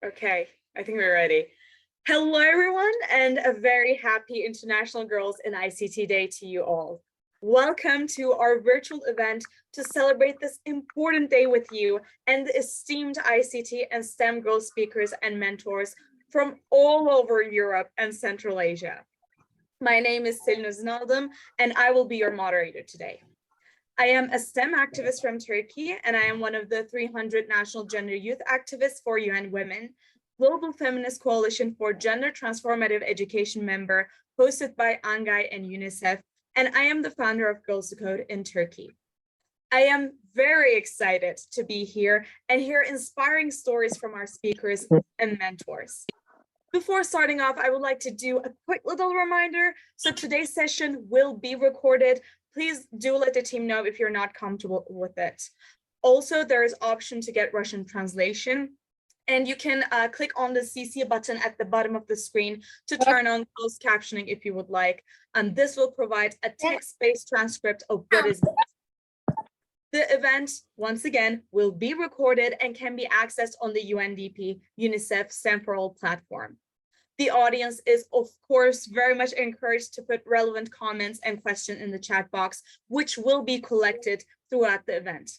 Okay, I think we're ready. Hello, everyone, and a very happy International Girls in ICT Day to you all. Welcome to our virtual event to celebrate this important day with you and the esteemed ICT and STEM girl speakers and mentors from all over Europe and Central Asia. My name is Selin Öznaldım, and I will be your moderator today. I am a STEM activist from Turkey, and I am one of the 300 national gender youth activists for UN Women, Global Feminist Coalition for Gender Transformative Education member, hosted by Angay and UNICEF, and I am the founder of Girls to Code in Turkey. I am very excited to be here and hear inspiring stories from our speakers and mentors. Before starting off, I would like to do a quick little reminder. So today's session will be recorded. Please do let the team know if you're not comfortable with it. Also, there is option to get Russian translation, and you can click on the CC button at the bottom of the screen to turn on closed captioning if you would like. And this will provide a text-based transcript of what is said. The event, once again, will be recorded and can be accessed on the UNDP-UNICEF STEM4ALL platform. The audience is, of course, very much encouraged to put relevant comments and questions in the chat box, which will be collected throughout the event.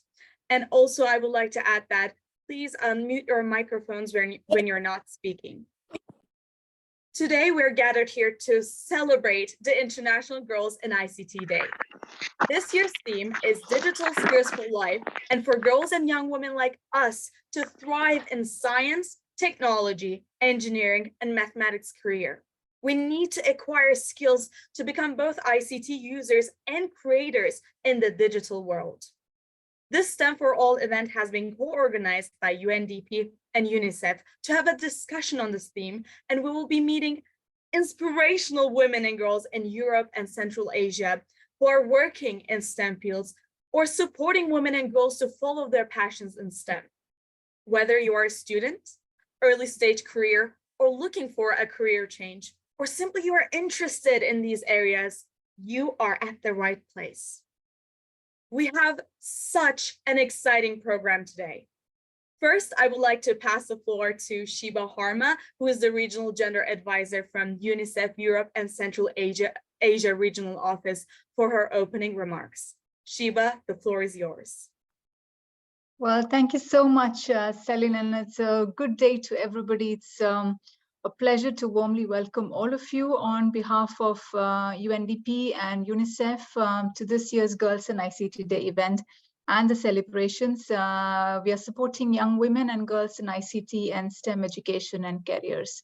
And also, I would like to add that please unmute your microphones when you're not speaking. Today, we're gathered here to celebrate the International Girls in ICT Day. This year's theme is Digital Skills for Life, and for girls and young women like us to thrive in science, technology, engineering, and mathematics career. We need to acquire skills to become both ICT users and creators in the digital world. This STEM4ALL event has been co-organized by UNDP and UNICEF to have a discussion on this theme, and we will be meeting inspirational women and girls in Europe and Central Asia who are working in STEM fields or supporting women and girls to follow their passions in STEM. Whether you are a student, early stage career, or looking for a career change, or simply you are interested in these areas, you are at the right place. We have such an exciting program today. First, I would like to pass the floor to Shiba Harma, who is the Regional Gender Advisor from UNICEF Europe and Central Asia Regional Office, for her opening remarks. Shiba, the floor is yours. Well, thank you so much, Selin, and it's a good day to everybody. It's a pleasure to warmly welcome all of you on behalf of UNDP and UNICEF to this year's Girls in ICT Day event and the celebrations. We are supporting young women and girls in ICT and STEM education and careers.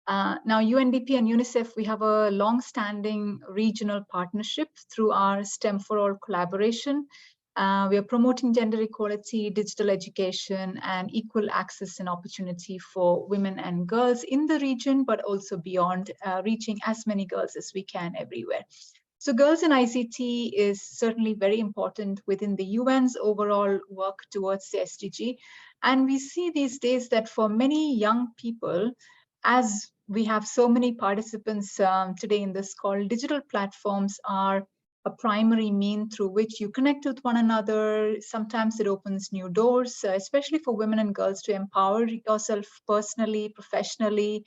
Now, UNDP and UNICEF, we have a long-standing regional partnership through our STEM4ALL collaboration. We are promoting gender equality, digital education, and equal access and opportunity for women and girls in the region, but also beyond, reaching as many girls as we can everywhere. So Girls in ICT is certainly very important within the UN's overall work towards the SDG. And we see these days that for many young people, as we have so many participants today in this call, digital platforms are a primary mean through which you connect with one another. Sometimes it opens new doors, especially for women and girls, to empower yourself personally, professionally,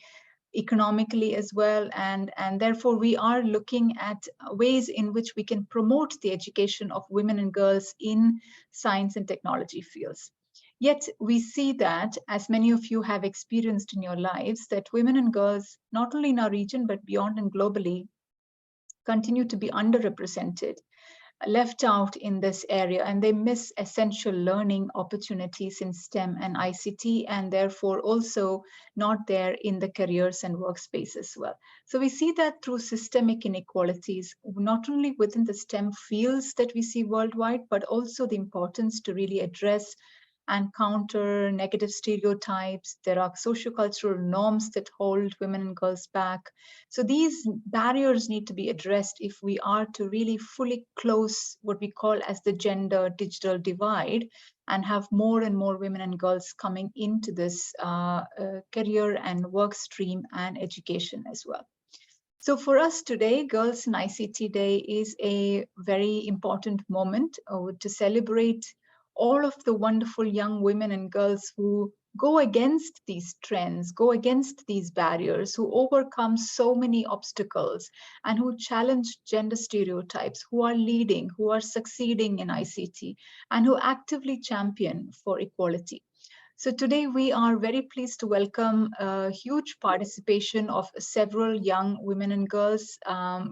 economically as well. And therefore, we are looking at ways in which we can promote the education of women and girls in science and technology fields. Yet we see that, as many of you have experienced in your lives, that women and girls, not only in our region, but beyond and globally, continue to be underrepresented, left out in this area, and they miss essential learning opportunities in STEM and ICT, and therefore also not there in the careers and workspace as well. So we see that through systemic inequalities, not only within the STEM fields that we see worldwide, but also the importance to really address and counter negative stereotypes. There are sociocultural norms that hold women and girls back. So these barriers need to be addressed if we are to really fully close what we call as the gender digital divide and have more and more women and girls coming into this career and work stream and education as well. So for us today, Girls in ICT Day is a very important moment to celebrate all of the wonderful young women and girls who go against these trends, go against these barriers, who overcome so many obstacles, and who challenge gender stereotypes, who are leading, who are succeeding in ICT, and who actively champion for equality. So today we are very pleased to welcome a huge participation of several young women and girls.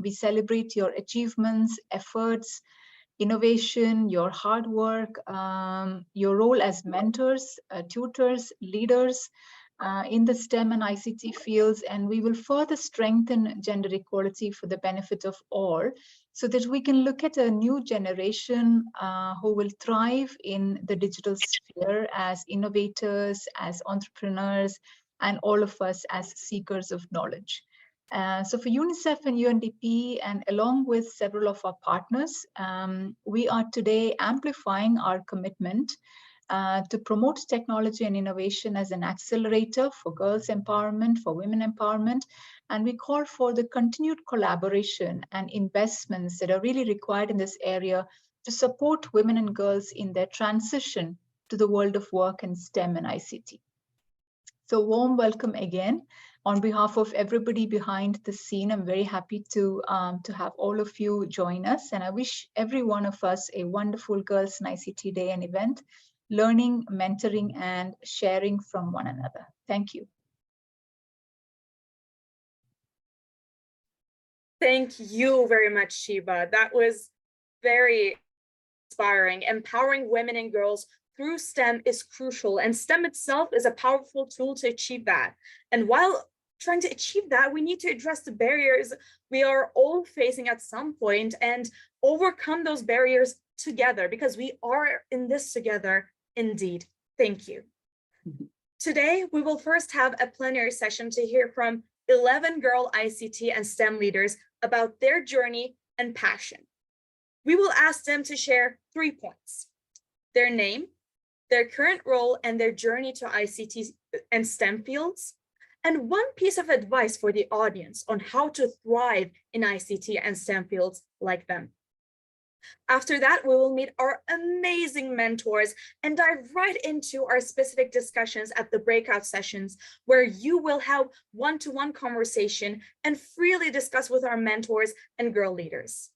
We celebrate your achievements, efforts, innovation, your hard work, your role as mentors, tutors, leaders in the STEM and ICT fields, and we will further strengthen gender equality for the benefit of all, so that we can look at a new generation who will thrive in the digital sphere as innovators, as entrepreneurs, and all of us as seekers of knowledge. So for UNICEF and UNDP, and along with several of our partners, we are today amplifying our commitment to promote technology and innovation as an accelerator for girls' empowerment, for women empowerment. And we call for the continued collaboration and investments that are really required in this area to support women and girls in their transition to the world of work in STEM and ICT. So warm welcome again. On behalf of everybody behind the scene, I'm very happy to have all of you join us. And I wish every one of us a wonderful Girls in ICT Day and event, learning, mentoring, and sharing from one another. Thank you. Thank you very much, Shiva. That was very inspiring. Empowering women and girls through STEM is crucial, and STEM itself is a powerful tool to achieve that. And while trying to achieve that, we need to address the barriers we are all facing at some point and overcome those barriers together, because we are in this together indeed. Thank you. Today, we will first have a plenary session to hear from 11 girl ICT and STEM leaders about their journey and passion. We will ask them to share 3 points: their name, their current role, and their journey to ICT and STEM fields, and 1 piece of advice for the audience on how to thrive in ICT and STEM fields like them. After that, we will meet our amazing mentors and dive right into our specific discussions at the breakout sessions, where you will have one-to-one conversation and freely discuss with our mentors and girl leaders.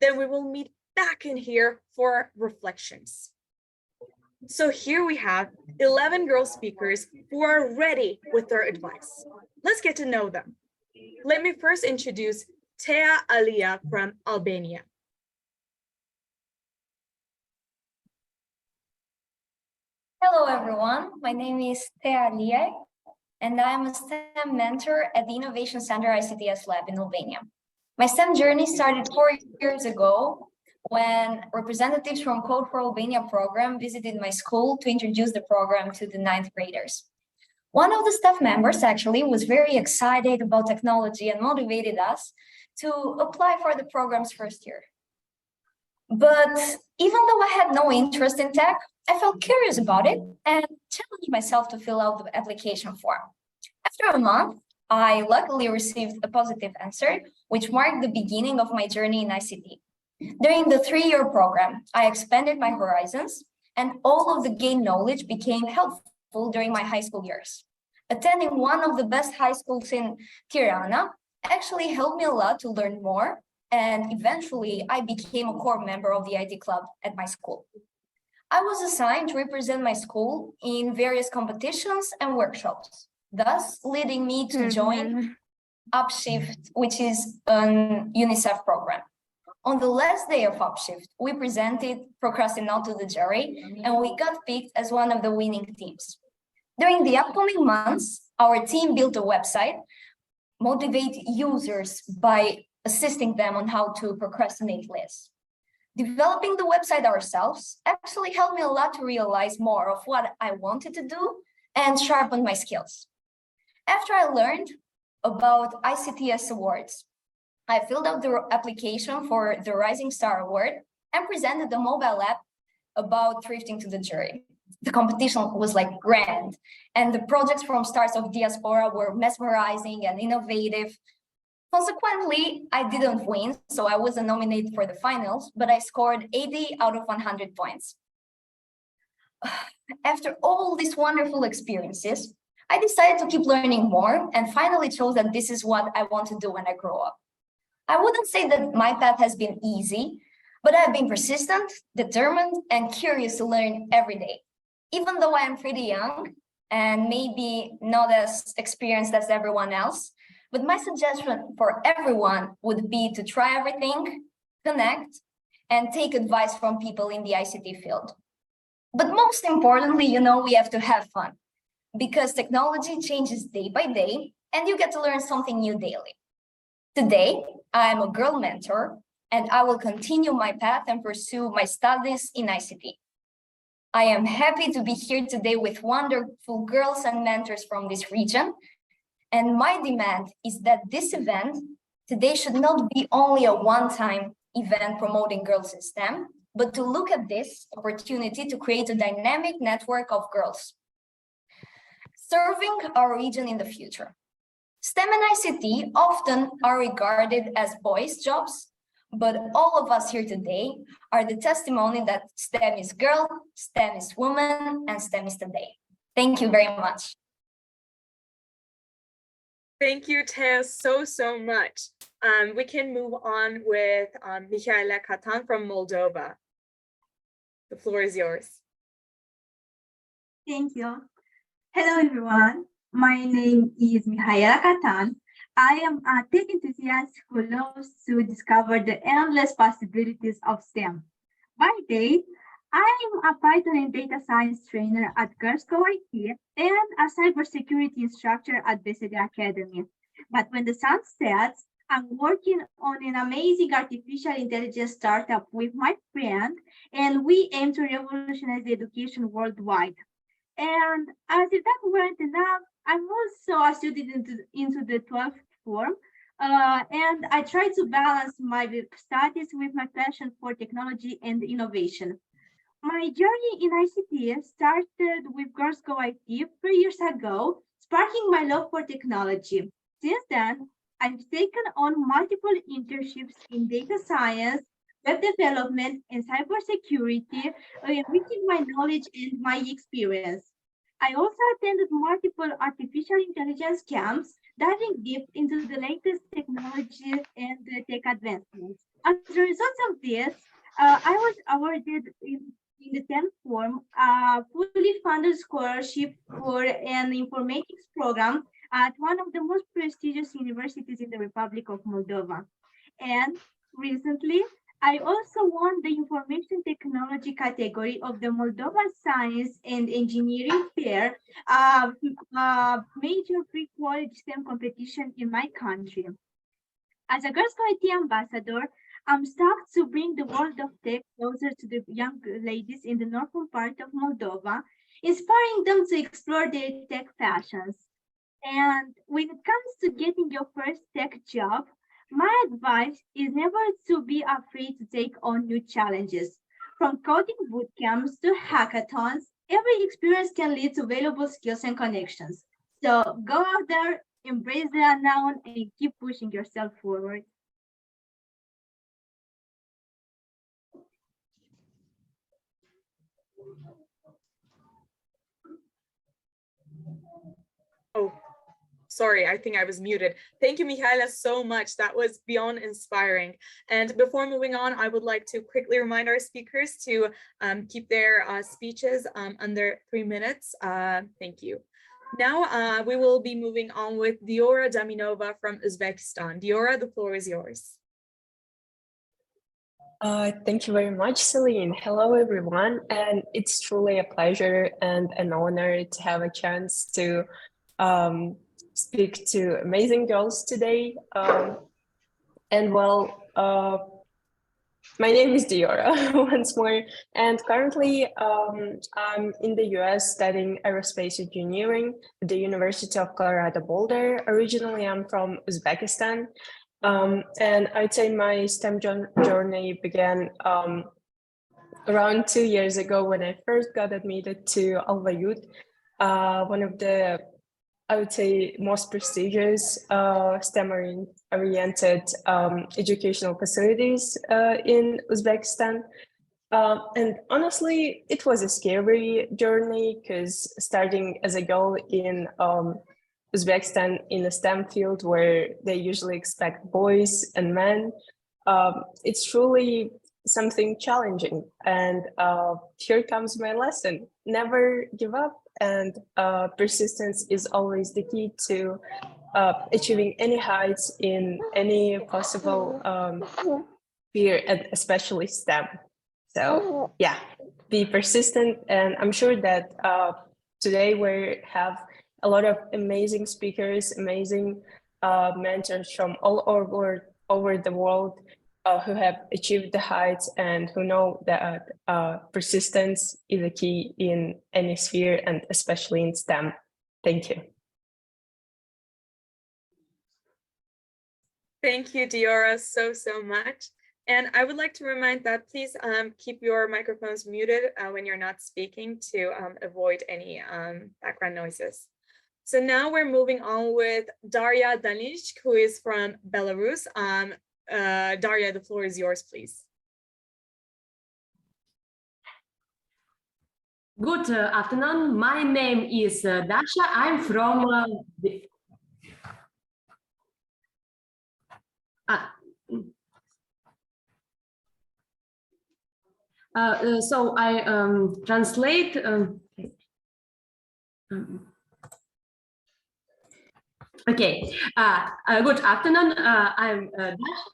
Then we will meet back in here for reflections. So here we have 11 girl speakers who are ready with their advice. Let's get to know them. Let me first introduce Tea Alia from Albania. Hello everyone, my name is Tea Alia, and I'm a STEM mentor at the Innovation Center ICTS Lab in Albania. My STEM journey started 4 years ago when representatives from Code for Albania program visited my school to introduce the program to the 9th graders. One of the staff members actually was very excited about technology and motivated us to apply for the program's first year. But even though I had no interest in tech, I felt curious about it and challenged myself to fill out the application form. After a month, I luckily received a positive answer, which marked the beginning of my journey in ICT. During the 3-year program, I expanded my horizons, and all of the gained knowledge became helpful during my high school years. Attending one of the best high schools in Tirana actually helped me a lot to learn more, and eventually I became a core member of the IT club at my school. I was assigned to represent my school in various competitions and workshops, thus leading me to join Upshift, which is an UNICEF program. On the last day of Upshift, we presented Procrastinate to the jury, and we got picked as one of the winning teams. During the upcoming months, our team built a website, motivate users by assisting them on how to procrastinate less. Developing the website ourselves actually helped me a lot to realize more of what I wanted to do and sharpen my skills. After I learned about ICTS awards, I filled out the application for the Rising Star Award and presented the mobile app about thrifting to the jury. The competition was like grand, and the projects from Stars of Diaspora were mesmerizing and innovative. Consequently, I didn't win, so I wasn't nominated for the finals, but I scored 80 out of 100 points. After all these wonderful experiences, I decided to keep learning more and finally chose that this is what I want to do when I grow up. I wouldn't say that my path has been easy, but I've been persistent, determined, and curious to learn every day. Even though I am pretty young and maybe not as experienced as everyone else, but my suggestion for everyone would be to try everything, connect, and take advice from people in the ICT field. But most importantly, we have to have fun because technology changes day by day and you get to learn something new daily. Today, I am a girl mentor and I will continue my path and pursue my studies in ICT. I am happy to be here today with wonderful girls and mentors from this region. And my demand is that this event today should not be only a one-time event promoting girls in STEM, but to look at this opportunity to create a dynamic network of girls serving our region in the future. STEM and ICT often are regarded as boys' jobs, but all of us here today are the testimony that STEM is girl, STEM is woman, and STEM is today. Thank you very much. Thank you, Teo, so much. We can move on with Mihaela Katan from Moldova. The floor is yours. Thank you. Hello, everyone. My name is Mihaela Katan. I am a tech enthusiast who loves to discover the endless possibilities of STEM. By day, I am a Python and data science trainer at Girls Go IT and a cybersecurity instructor at BCD Academy. But when the sun sets, I'm working on an amazing artificial intelligence startup with my friend, and we aim to revolutionize the education worldwide. And as if that weren't enough, I'm also a student into the 12th form, and I try to balance my studies with my passion for technology and innovation. My journey in ICT started with Girls Go IT 3 years ago, sparking my love for technology. Since then, I've taken on multiple internships in data science, web development, and cybersecurity, enriching my knowledge and my experience. I also attended multiple artificial intelligence camps, diving deep into the latest technology and tech advancements. As a result of this, I was awarded in the 10th form a fully funded scholarship for an informatics program at one of the most prestigious universities in the Republic of Moldova. And recently, I also won the information technology category of the Moldova Science and Engineering Fair, a major pre-college STEM competition in my country. As a Girls Go IT ambassador, I'm stoked to bring the world of tech closer to the young ladies in the northern part of Moldova, inspiring them to explore their tech passions. And when it comes to getting your first tech job, my advice is never to be afraid to take on new challenges. From coding bootcamps to hackathons, every experience can lead to valuable skills and connections. So go out there, embrace the unknown, and keep pushing yourself forward. Oh, sorry, I think I was muted. Thank you, Mihaela, so much. That was beyond inspiring. And before moving on, I would like to quickly remind our speakers to keep their speeches under 3 minutes. Thank you. Now we will be moving on with Diora Daminova from Uzbekistan. Diora, the floor is yours. Thank you very much, Celine. Hello, everyone. And it's truly a pleasure and an honor to have a chance to speak to amazing girls today. My name is Diora once more, and currently I'm in the US studying aerospace engineering at the University of Colorado Boulder. Originally, I'm from Uzbekistan, and I'd say my STEM journey began around 2 years ago when I first got admitted to Alva Youth, one of the, I would say, most prestigious STEM-oriented educational facilities in Uzbekistan. And honestly, it was a scary journey because starting as a girl in Uzbekistan in a STEM field where they usually expect boys and men, it's truly something challenging. And here comes my lesson. Never give up, and persistence is always the key to achieving any heights in any possible field, and especially STEM. So yeah, be persistent, and I'm sure that today we have a lot of amazing speakers, amazing mentors from all over the world who have achieved the heights and who know that persistence is a key in any sphere and especially in STEM. Thank you. Thank you, Diora, so much. And I would like to remind that please keep your microphones muted when you're not speaking to avoid any background noises. So now we're moving on with Darya Danishk, who is from Belarus. Darya, the floor is yours, please. Good afternoon. My name is Dasha. I'm from so I translate. Okay. Good afternoon. I'm Dasha.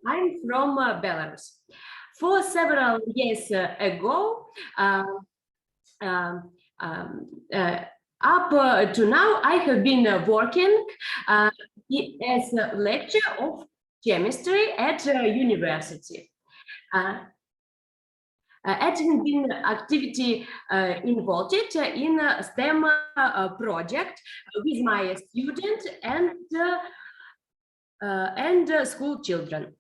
I'm from Belarus. For several years ago, up to now, I have been working as a lecturer of chemistry at university. Having been activity involved in a STEM project with my students and school children.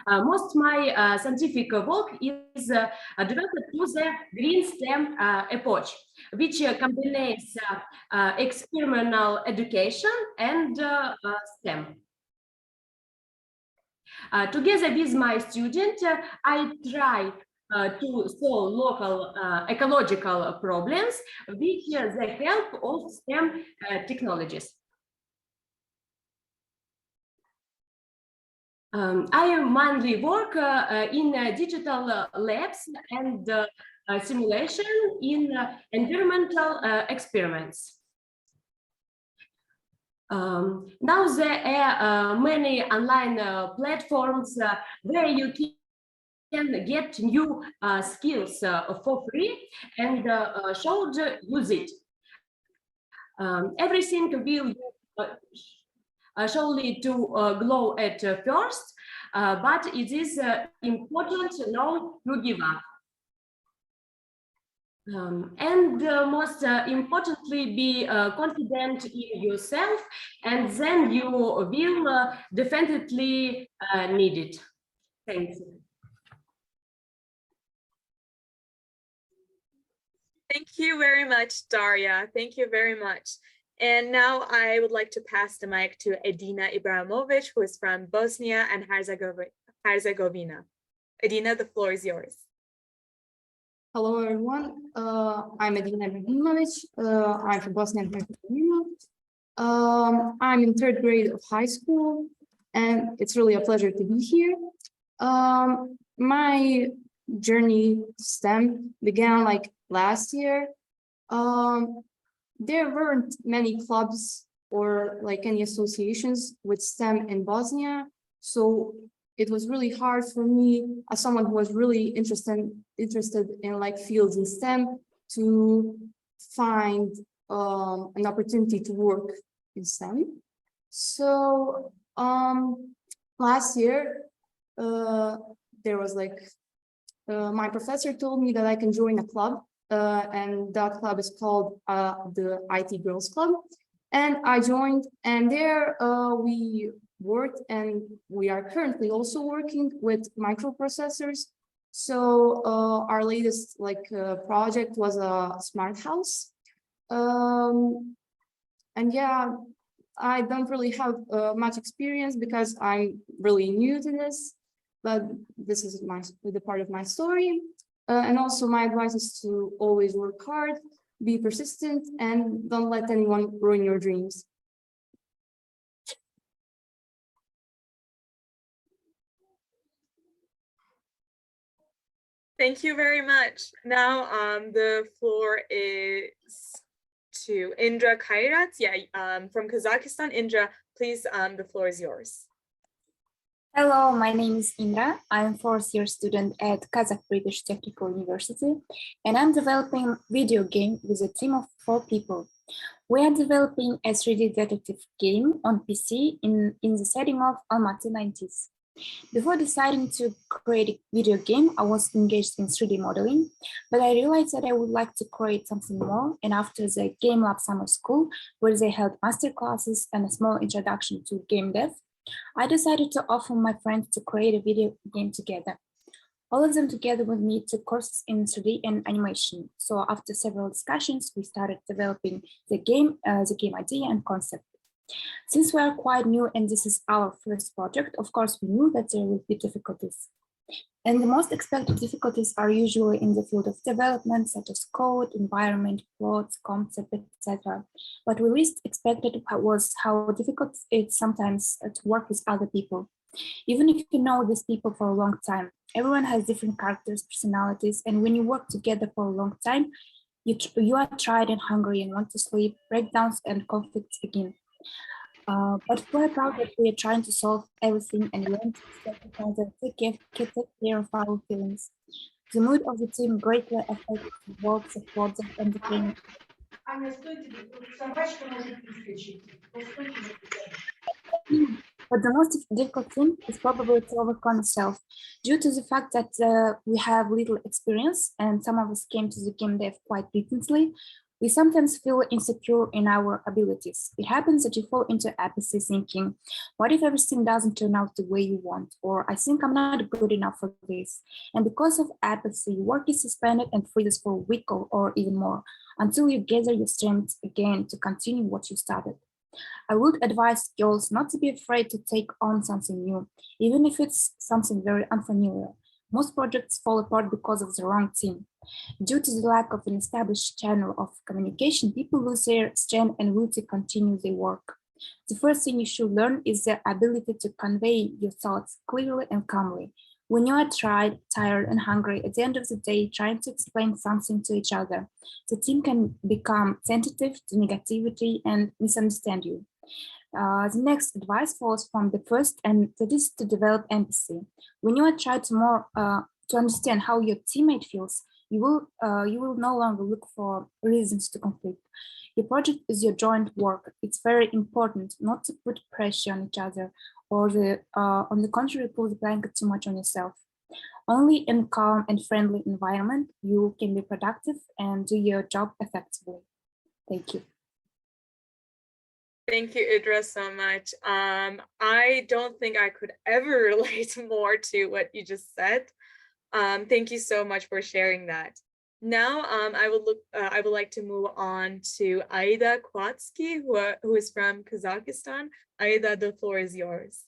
Most my scientific work is devoted to the green STEM approach, which combines experimental education and STEM. Together with my students, I try to solve local ecological problems with the help of STEM technologies. I mainly work in digital labs and simulation in environmental experiments. Now there are many online platforms where you can get new skills for free and should use it. Everything will surely to glow at first, but it is important not to give up. And most importantly, be confident in yourself, and then you will definitely need it. Thank you. Thank you very much, Darya. Thank you very much. And now I would like to pass the mic to Edina Ibrahimovic, who is from Bosnia and Herzegovina. Edina, the floor is yours. Hello, everyone. I'm Edina Ibrahimovic. I'm from Bosnia and Herzegovina. I'm in 3rd grade of high school, and it's really a pleasure to be here. My journey to STEM began like last year. There weren't many clubs or like any associations with STEM in Bosnia, so it was really hard for me as someone who was really interested in like fields in STEM to find an opportunity to work in STEM. So last year, there was like, my professor told me that I can join a club, and that club is called the IT Girls Club. And I joined, and there we worked, and we are currently also working with microprocessors. So our latest like project was a smart house. And yeah, I don't really have much experience because I'm really new to this, but this is the part of my story. And also my advice is to always work hard, be persistent, and don't let anyone ruin your dreams. Thank you very much. Now the floor is to Indra Kairat. Yeah, from Kazakhstan. Indra, please, the floor is yours. Hello, my name is Indra. I'm a fourth-year student at Kazakh British Technical University, and I'm developing a video game with a team of 4 people. We are developing a 3D detective game on PC in the setting of Almaty 90s. Before deciding to create a video game, I was engaged in 3D modeling, but I realized that I would like to create something more, and after the Game Lab summer school, where they held masterclasses and a small introduction to game dev, I decided to offer my friends to create a video game together. All of them together with me took courses in 3D and animation. So after several discussions, we started developing the game idea and concept. Since we are quite new and this is our first project, of course, we knew that there would be difficulties. And the most expected difficulties are usually in the field of development, such as code, environment, plots, concept, etc. What we least expected was how difficult it's sometimes to work with other people. Even if you know these people for a long time, everyone has different characters, personalities, and when you work together for a long time, you are tired and hungry and want to sleep, breakdowns and conflicts begin. But we're proud that we are trying to solve everything and learn to accept each other, take care of our feelings. The mood of the team greatly affects the work, support, and the game. But the most difficult thing is probably to overcome yourself. Due to the fact that we have little experience and some of us came to the game dev quite recently, we sometimes feel insecure in our abilities. It happens that you fall into apathy thinking, what if everything doesn't turn out the way you want? Or I think I'm not good enough for this. And because of apathy, work is suspended and freezes for a week or even more, until you gather your strength again to continue what you started. I would advise girls not to be afraid to take on something new, even if it's something very unfamiliar. Most projects fall apart because of the wrong team. Due to the lack of an established channel of communication, people lose their strength and will to continue their work. The first thing you should learn is the ability to convey your thoughts clearly and calmly. When you are tired, and hungry, at the end of the day, trying to explain something to each other, the team can become sensitive to negativity and misunderstand you. The next advice follows from the first, and that is to develop empathy. When you are trying to understand how your teammate feels, you will no longer look for reasons to conflict. Your project is your joint work. It's very important not to put pressure on each other, or on the contrary, pull the blanket too much on yourself. Only in a calm and friendly environment you can be productive and do your job effectively. Thank you. Thank you, Idra, so much. I don't think I could ever relate more to what you just said. Thank you so much for sharing that. Now, I would like to move on to Aida Kwatsky, who is from Kazakhstan. Aida, the floor is yours.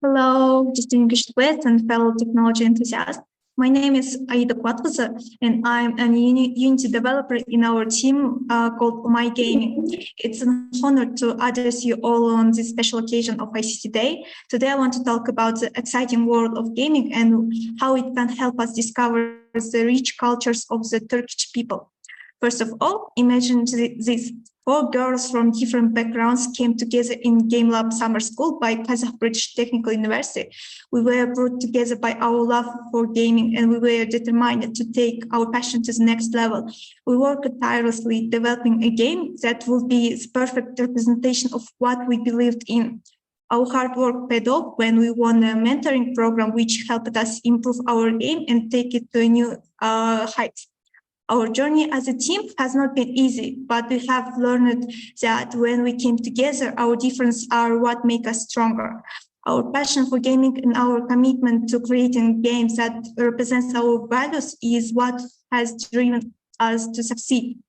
Hello, distinguished guests and fellow technology enthusiasts. My name is Aida Kwatkıza, and I'm a Unity developer in our team called My Gaming. It's an honor to address you all on this special occasion of ICT Day. Today, I want to talk about the exciting world of gaming and how it can help us discover the rich cultures of the Turkish people. First of all, imagine this. 4 girls from different backgrounds came together in Game Lab Summer School by Kazakh British Technical University. We were brought together by our love for gaming, and we were determined to take our passion to the next level. We worked tirelessly developing a game that will be the perfect representation of what we believed in. Our hard work paid off when we won a mentoring program, which helped us improve our game and take it to a new heights. Our journey as a team has not been easy, but we have learned that when we came together, our differences are what make us stronger. Our passion for gaming and our commitment to creating games that represent our values is what has driven us to succeed.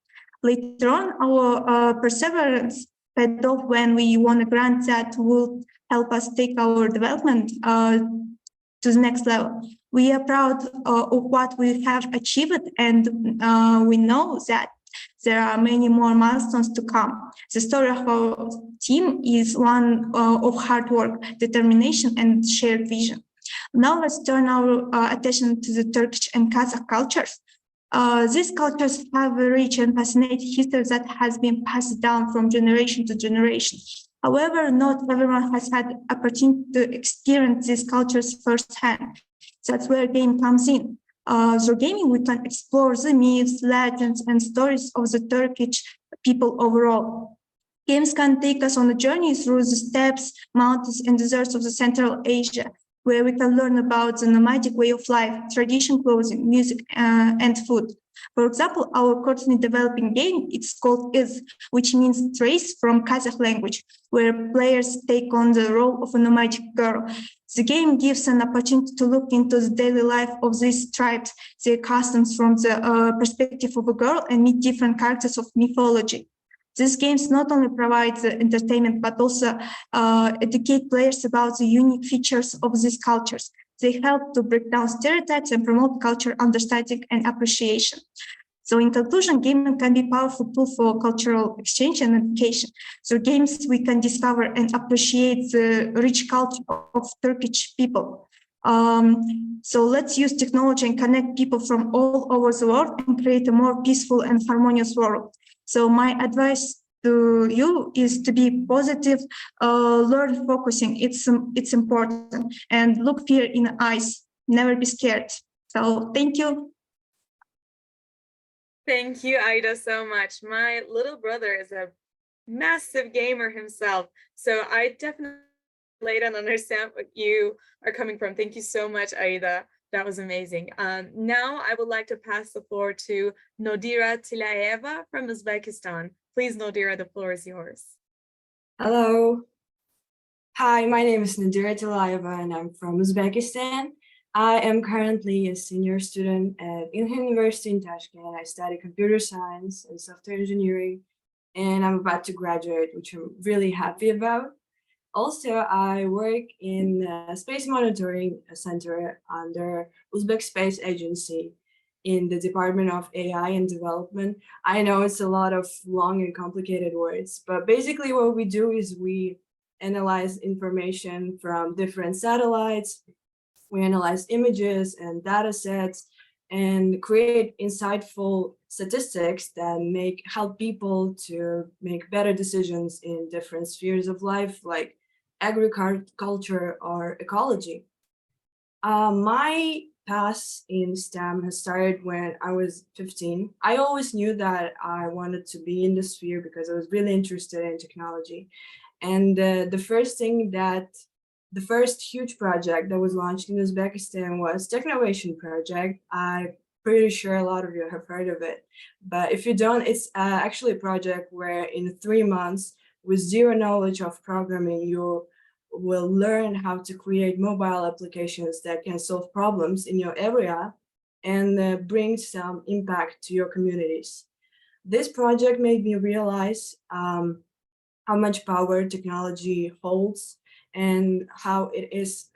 Later on, our perseverance paid off when we won a grant that would help us take our development to the next level. We are proud of what we have achieved, and we know that there are many more milestones to come. The story of our team is one of hard work, determination, and shared vision. Now let's turn our attention to the Turkish and Kazakh cultures. These cultures have a rich and fascinating history that has been passed down from generation to generation. However, not everyone has had opportunity to experience these cultures firsthand. That's where game comes in. Through gaming, we can explore the myths, legends, and stories of the Turkish people overall. Games can take us on a journey through the steppes, mountains, and deserts of the Central Asia, where we can learn about the nomadic way of life, tradition, clothing, music, and food. For example, our currently developing game, it's called Is, which means trace from Kazakh language, where players take on the role of a nomadic girl. The game gives an opportunity to look into the daily life of these tribes, their customs from the perspective of a girl, and meet different characters of mythology. These games not only provide the entertainment, but also educate players about the unique features of these cultures. They help to break down stereotypes and promote cultural understanding and appreciation. So in conclusion, gaming can be a powerful tool for cultural exchange and education. Through games, we can discover and appreciate the rich culture of Turkish people. So let's use technology and connect people from all over the world and create a more peaceful and harmonious world. So my advice to you is to be positive, learn focusing. It's important, and look fear in the eyes. Never be scared. So thank you. Thank you, Aida, so much. My little brother is a massive gamer himself, so I definitely relate and understand what you are coming from. Thank you so much, Aida. That was amazing. Now I would like to pass the floor to Nodira Tilayeva from Uzbekistan. Please, Nodira, the floor is yours. Hello. Hi, my name is Nadira Tilayeva and I'm from Uzbekistan. I am currently a senior student at Ilhan University in Tashkent. I study computer science and software engineering, and I'm about to graduate, which I'm really happy about. Also, I work in a space monitoring center under Uzbek Space Agency in the Department of AI and Development. I know it's a lot of long and complicated words, but basically what we do is we analyze information from different satellites. We analyze images and data sets and create insightful statistics that help people to make better decisions in different spheres of life, like agriculture or ecology. My path in STEM has started when I was 15. I always knew that I wanted to be in the sphere because I was really interested in technology. And the first huge project that was launched in Uzbekistan was Technovation Project. I'm pretty sure a lot of you have heard of it. But if you don't, it's actually a project where in 3 months, with zero knowledge of programming, you will learn how to create mobile applications that can solve problems in your area and bring some impact to your communities. This project made me realize how much power technology holds and how it is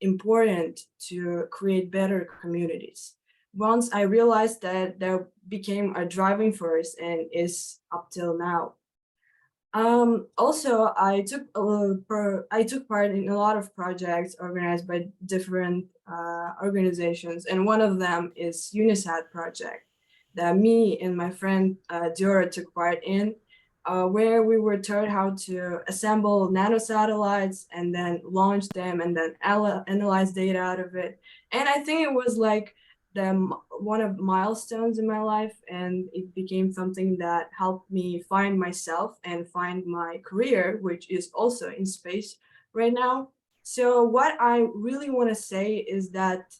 important to create better communities. Once I realized that, that became a driving force and is up till now. Also, I took part in a lot of projects organized by different organizations, and one of them is UNICEF project that me and my friend Diora took part in, where we were taught how to assemble nanosatellites and then launch them and then analyze data out of it. And I think it was like one of the milestones in my life, and it became something that helped me find myself and find my career, which is also in space right now. So what I really want to say is that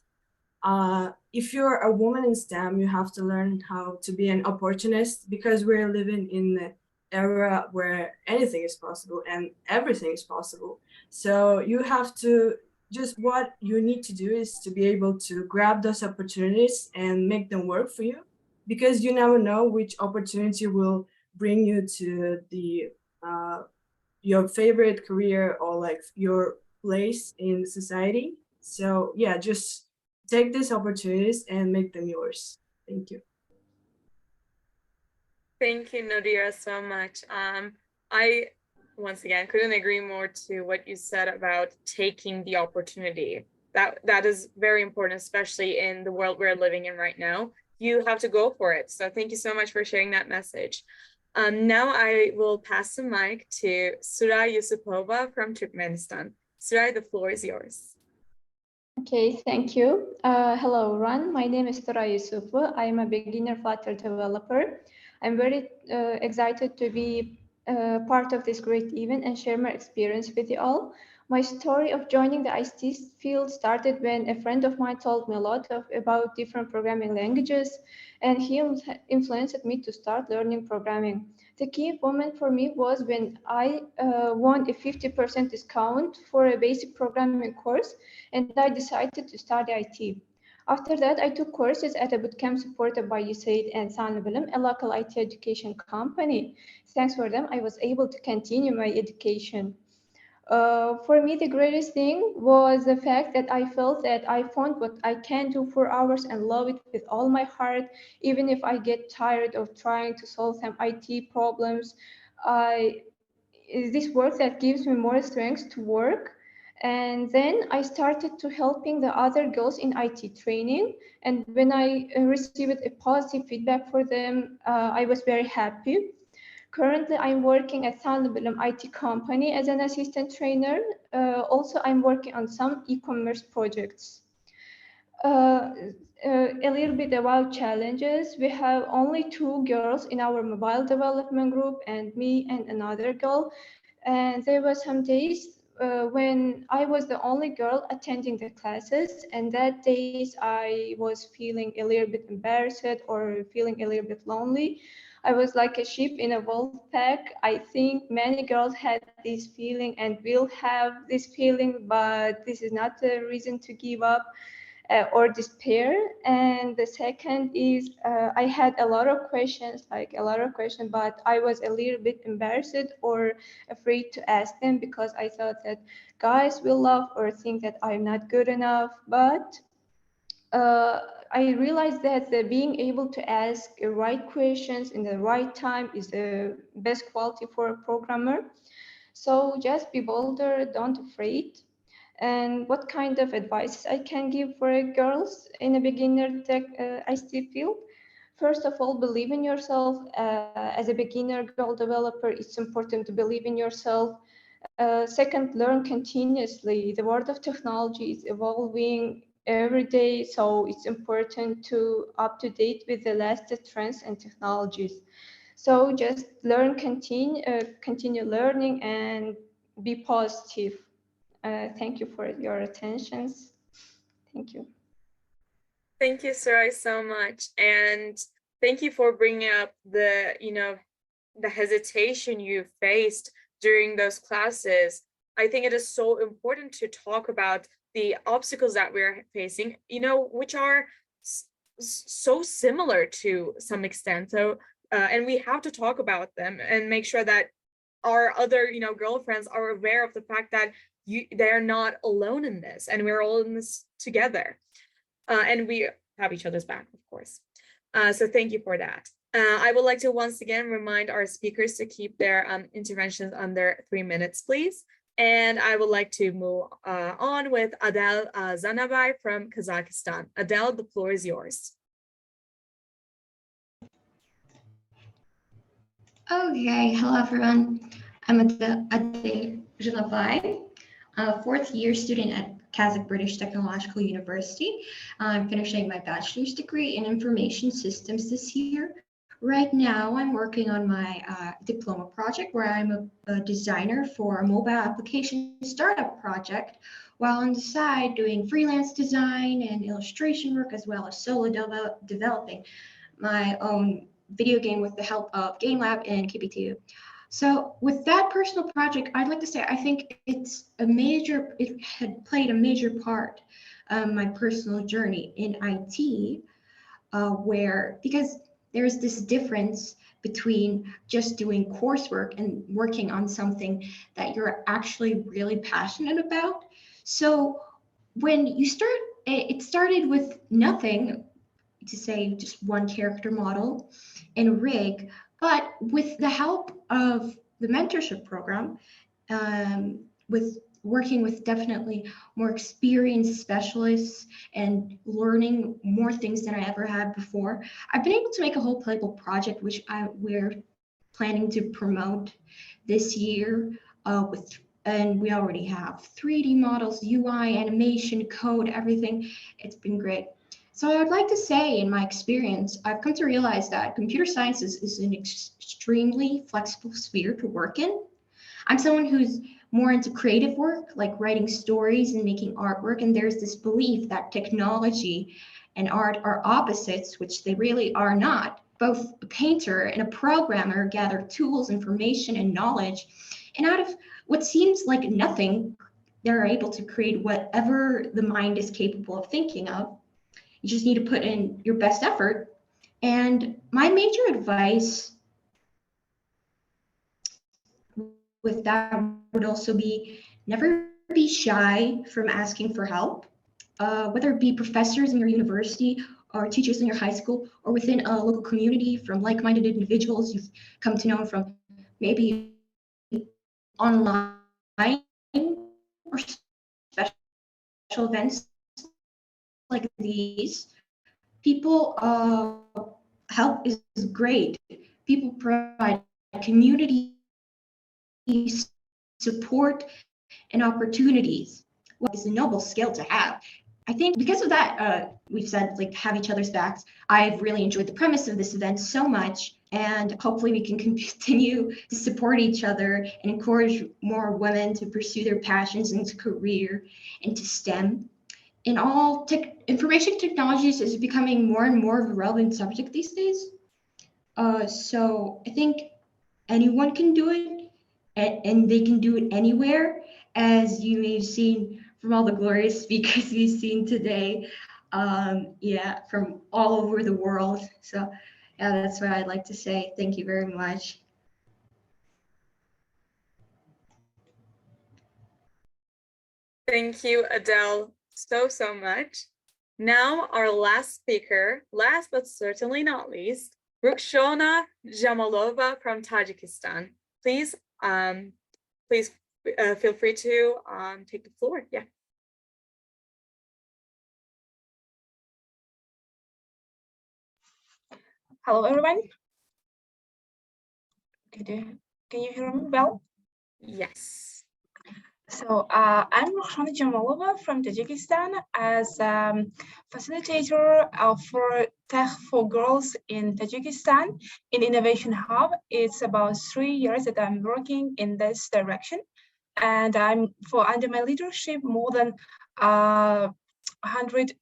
if you're a woman in STEM, you have to learn how to be an opportunist, because we're living in the era where anything is possible and everything is possible. So you have to what you need to do is to be able to grab those opportunities and make them work for you. because you never know which opportunity will bring you to the your favorite career or like your place in society. So yeah, just take these opportunities and make them yours. Thank you. Thank you, Nadira, so much. I, once again, couldn't agree more to what you said about taking the opportunity. That is very important, especially in the world we're living in right now. You have to go for it. So thank you so much for sharing that message. Now I will pass the mic to Suray Yusupova from Turkmenistan. Suray, the floor is yours. Okay, thank you. Hello, everyone. My name is Tura Yusufu. I am a beginner Flutter developer. I'm very excited to be part of this great event and share my experience with you all. My story of joining the ICT field started when a friend of mine told me a lot about different programming languages, and he influenced me to start learning programming. The key moment for me was when I won a 50% discount for a basic programming course, and I decided to study IT. After that, I took courses at a bootcamp supported by USAID and Sanabilim, a local IT education company. Thanks for them, I was able to continue my education. For me, the greatest thing was the fact that I felt that I found what I can do for hours and love it with all my heart, even if I get tired of trying to solve some IT problems. Is this work that gives me more strength to work. And then I started to helping the other girls in IT training. And when I received a positive feedback for them, I was very happy. Currently, I'm working at Sanabilim IT company as an assistant trainer. Also, I'm working on some e-commerce projects. A little bit about challenges. We have only 2 girls in our mobile development group and me and another girl. And there were some days when I was the only girl attending the classes, and that days I was feeling a little bit embarrassed or feeling a little bit lonely. I was like a sheep in a wolf pack. I think many girls had this feeling and will have this feeling, but this is not a reason to give up or despair. And the second is I had a lot of questions, but I was a little bit embarrassed or afraid to ask them because I thought that guys will laugh or think that I'm not good enough. But I realized that being able to ask the right questions in the right time is the best quality for a programmer. So just be bolder, don't afraid. And what kind of advice I can give for girls in a beginner tech ICT field? First of all, believe in yourself. As a beginner girl developer, it's important to believe in yourself. Second, learn continuously. The world of technology is evolving every day, so it's important to up to date with the latest trends and technologies. So just learn, continue learning, and be positive. Thank you for your attentions. Thank you. Thank you, Suray, so much. And thank you for bringing up the, the hesitation you faced during those classes. I think it is so important to talk about the obstacles that we're facing, which are so similar to some extent. So, and we have to talk about them and make sure that our other, girlfriends are aware of the fact that they're not alone in this, and we're all in this together. And we have each other's back, of course. So thank you for that. I would like to once again remind our speakers to keep their interventions under 3 minutes, please. And I would like to move on with Adel Zanabay from Kazakhstan. Adel, the floor is yours. Okay, hello everyone. I'm Adel Zanabay, a fourth-year student at Kazakh British Technological University. I'm finishing my bachelor's degree in information systems this year. Right now, I'm working on my diploma project where I'm a designer for a mobile application startup project, while on the side doing freelance design and illustration work, as well as solo developing my own video game with the help of Game Lab and KP2. So with that personal project, I'd like to say I think it had played a major part of my personal journey in IT, because there's this difference between just doing coursework and working on something that you're actually really passionate about. So when you start, it started with nothing, to say just one character model in a rig, but with the help of the mentorship program, with working with definitely more experienced specialists and learning more things than I ever had before, I've been able to make a whole playable project, which we're planning to promote this year and we already have 3D models, UI, animation, code, everything. It's been great. So I would like to say, in my experience, I've come to realize that computer science is an extremely flexible sphere to work in. I'm someone who's more into creative work, like writing stories and making artwork. And there's this belief that technology and art are opposites, which they really are not. Both a painter and a programmer gather tools, information, and knowledge. And out of what seems like nothing, they're able to create whatever the mind is capable of thinking of. You just need to put in your best effort. And my major advice with that would also be never be shy from asking for help, whether it be professors in your university or teachers in your high school or within a local community, from like-minded individuals you've come to know from maybe online or special events like these. People help is great. People provide community support and opportunities. What is a noble skill to have. I think because of that, we've said like have each other's backs. I've really enjoyed the premise of this event so much, and hopefully we can continue to support each other and encourage more women to pursue their passions into career, into STEM. In all, information technologies is becoming more and more of a relevant subject these days. So I think anyone can do it, and they can do it anywhere, as you may have seen from all the glorious speakers we've seen today. Yeah, from all over the world. So yeah, that's what I'd like to say. Thank you very much. Thank you, Adele, so much. Now our last speaker, last but certainly not least, Rukshona Jamalova from Tajikistan. Please, feel free to take the floor. Yeah. Hello, everyone. Can you hear me well? Yes. So I'm Rukshona Jamalova from Tajikistan as facilitator for Tech for Girls in Tajikistan in Innovation Hub. It's about 3 years that I'm working in this direction, and under my leadership more than 100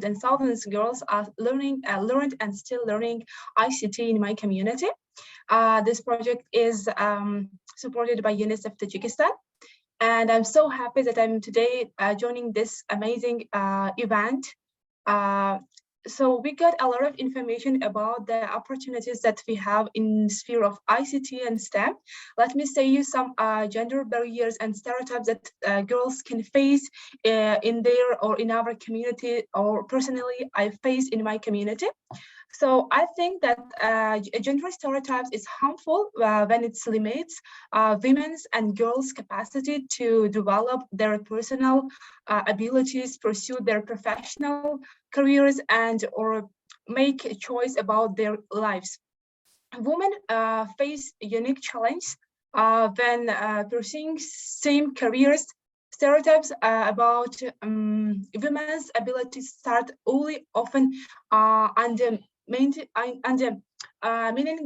and thousands of girls are learned and still learning ICT in my community. This project is supported by UNICEF Tajikistan, and I'm so happy that I'm today joining this amazing event. So we got a lot of information about the opportunities that we have in the sphere of ICT and STEM. Let me say you some gender barriers and stereotypes that girls can face in their or in our community, or personally I face in my community. So I think that gender stereotypes is harmful when it limits women's and girls' capacity to develop their personal abilities, pursue their professional careers, and or make a choice about their lives. Women face a unique challenge when pursuing same careers. Stereotypes about women's abilities start early, often meaning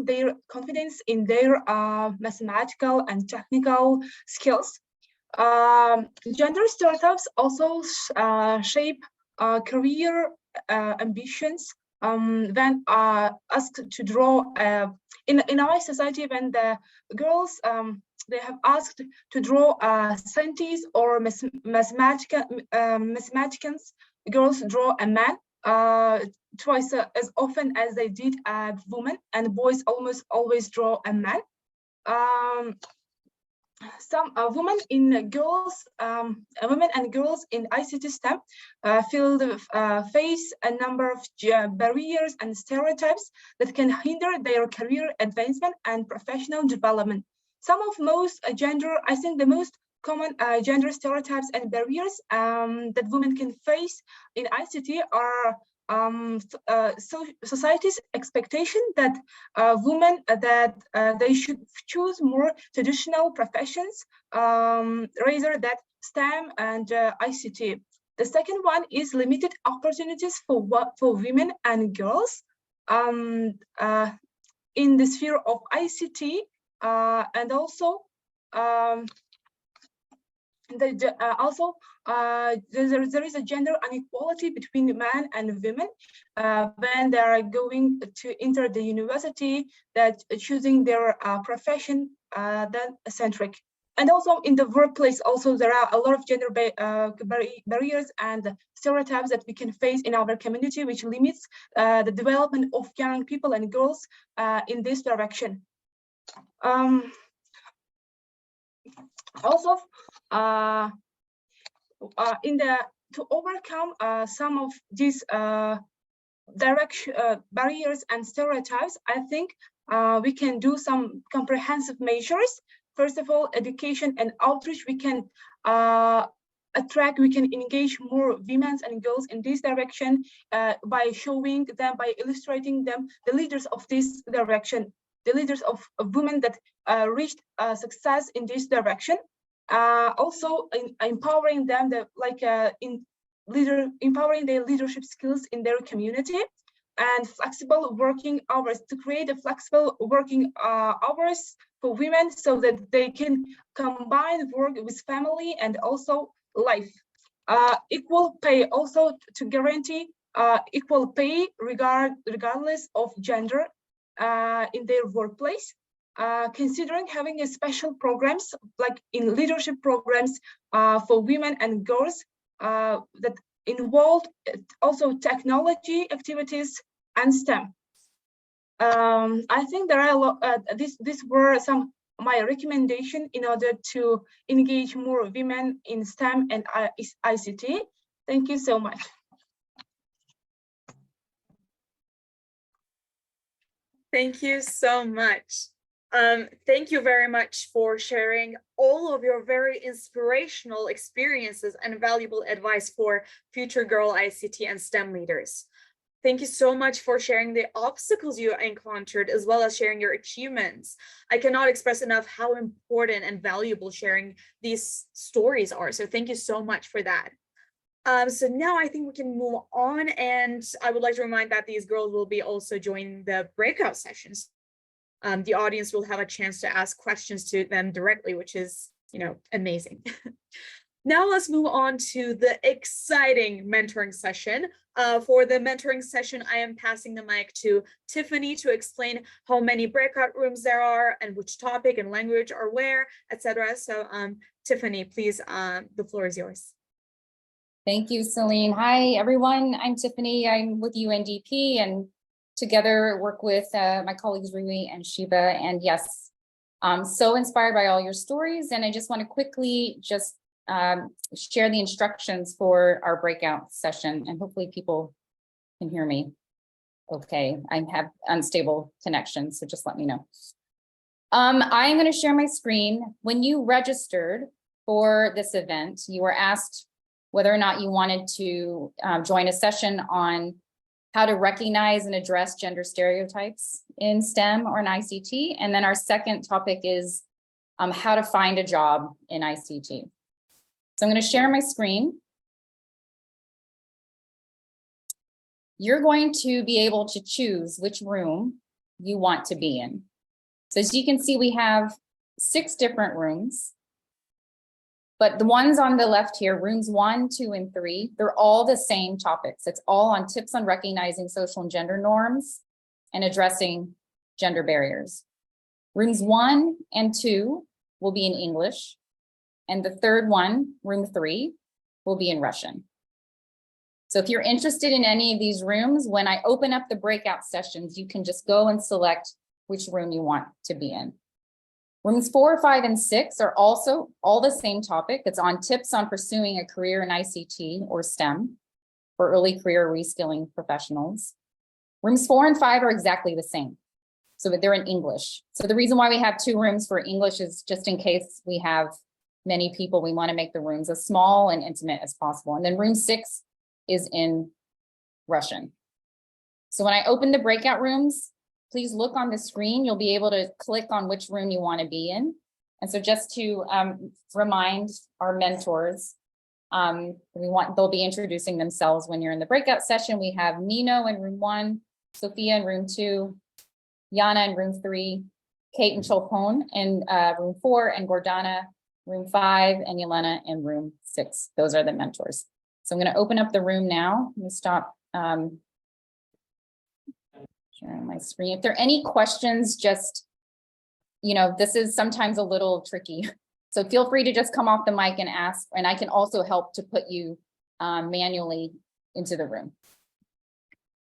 their confidence in their mathematical and technical skills. Gender stereotypes also shape career ambitions when asked to draw in our society. When the girls they have asked to draw scientists or mathematicians, girls draw a man twice as often as they did women, and boys almost always draw a man. Some women and girls in ICT STEM field face a number of barriers and stereotypes that can hinder their career advancement and professional development. Some of most I think the most common gender stereotypes and barriers that women can face in ICT are society's expectation that women they should choose more traditional professions rather than STEM and ICT. The second one is limited opportunities for women and girls in the sphere of ICT, and also there is a gender inequality between men and women when they are going to enter the university, that choosing their profession then centric. And also in the workplace, also there are a lot of gender barriers and stereotypes that we can face in our community, which limits the development of young people and girls in this direction. Also, to overcome some of these barriers and stereotypes, I think we can do some comprehensive measures. First of all, education and outreach. We can we can engage more women and girls in this direction by showing them, by illustrating them, the leaders of this direction, the leaders of women that reached success in this direction. Also empowering them, empowering their leadership skills in their community, and flexible working hours, to create a flexible working hours for women so that they can combine work with family and also life. Equal pay, also to guarantee equal pay regardless of gender in their workplace. Considering having a special programs like in leadership programs for women and girls that involved also technology activities and STEM. I think there are a lot. These were some of my recommendations in order to engage more women in STEM and ICT. Thank you so much. Thank you so much. Thank you very much for sharing all of your very inspirational experiences and valuable advice for future girl ICT and STEM leaders. Thank you so much for sharing the obstacles you encountered, as well as sharing your achievements. I cannot express enough how important and valuable sharing these stories are. So thank you so much for that. So now I think we can move on, and I would like to remind that these girls will be also joining the breakout sessions. The audience will have a chance to ask questions to them directly, which is, amazing. Now let's move on to the exciting mentoring session. For the mentoring session, I am passing the mic to Tiffany to explain how many breakout rooms there are and which topic and language are where, etc. So Tiffany, please, the floor is yours. Thank you, Celine. Hi, everyone. I'm Tiffany. I'm with UNDP and together work with my colleagues Rui and Shiva. And yes, I'm so inspired by all your stories. And I just want to quickly just share the instructions for our breakout session, and hopefully people can hear me. Okay, I have unstable connection, so just let me know. I'm going to share my screen. When you registered for this event, you were asked whether or not you wanted to join a session on how to recognize and address gender stereotypes in STEM or in ICT. And then our second topic is how to find a job in ICT. So I'm going to share my screen. You're going to be able to choose which room you want to be in. So as you can see, we have 6 different rooms. But the ones on the left here, rooms 1, 2, and 3, they're all the same topics. It's all on tips on recognizing social and gender norms and addressing gender barriers. Rooms 1 and 2 will be in English, and the third one, room 3, will be in Russian. So if you're interested in any of these rooms, when I open up the breakout sessions, you can just go and select which room you want to be in. Rooms 4, 5, and 6 are also all the same topic. It's on tips on pursuing a career in ICT or STEM for early career reskilling professionals. Rooms 4 and 5 are exactly the same. So that they're in English. So the reason why we have 2 rooms for English is just in case we have many people, we want to make the rooms as small and intimate as possible. And then room 6 is in Russian. So when I open the breakout rooms, please look on the screen. You'll be able to click on which room you want to be in. And so just to remind our mentors, they'll be introducing themselves when you're in the breakout session. We have Nino in room 1, Sophia in room 2, Yana in room 3, Kate and Cholpon in room 4, and Gordana room 5, and Yelena in room 6. Those are the mentors. So I'm going to open up the room now. Let me stop sharing my screen. If there are any questions, just, this is sometimes a little tricky. So feel free to just come off the mic and ask, and I can also help to put you manually into the room.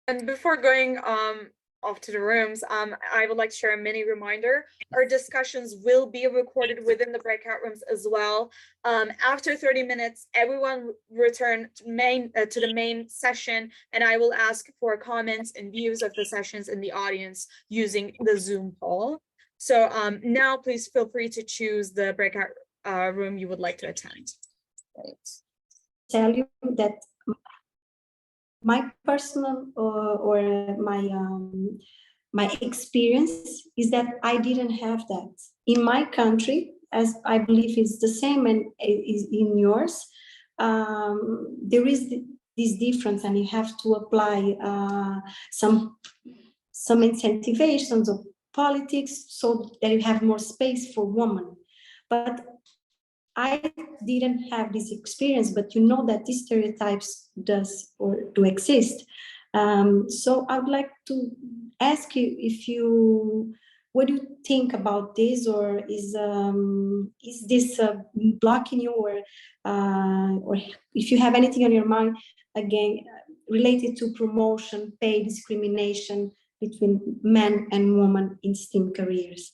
And before going off to the rooms, I would like to share a mini reminder. Our discussions will be recorded within the breakout rooms as well. After 30 minutes, everyone return to the main session, and I will ask for comments and views of the sessions in the audience using the Zoom poll. So now please feel free to choose the breakout room you would like to attend. Right. Tell you that my personal or my experience is that I didn't have that in my country, as I believe is the same and is in yours. There is this difference, and you have to apply some incentivations of politics so that you have more space for women. But I didn't have this experience, but you know that these stereotypes do exist. So I would like to ask you what do you think about this, or is this blocking you, or if you have anything on your mind again related to promotion, pay discrimination between men and women in STEM careers.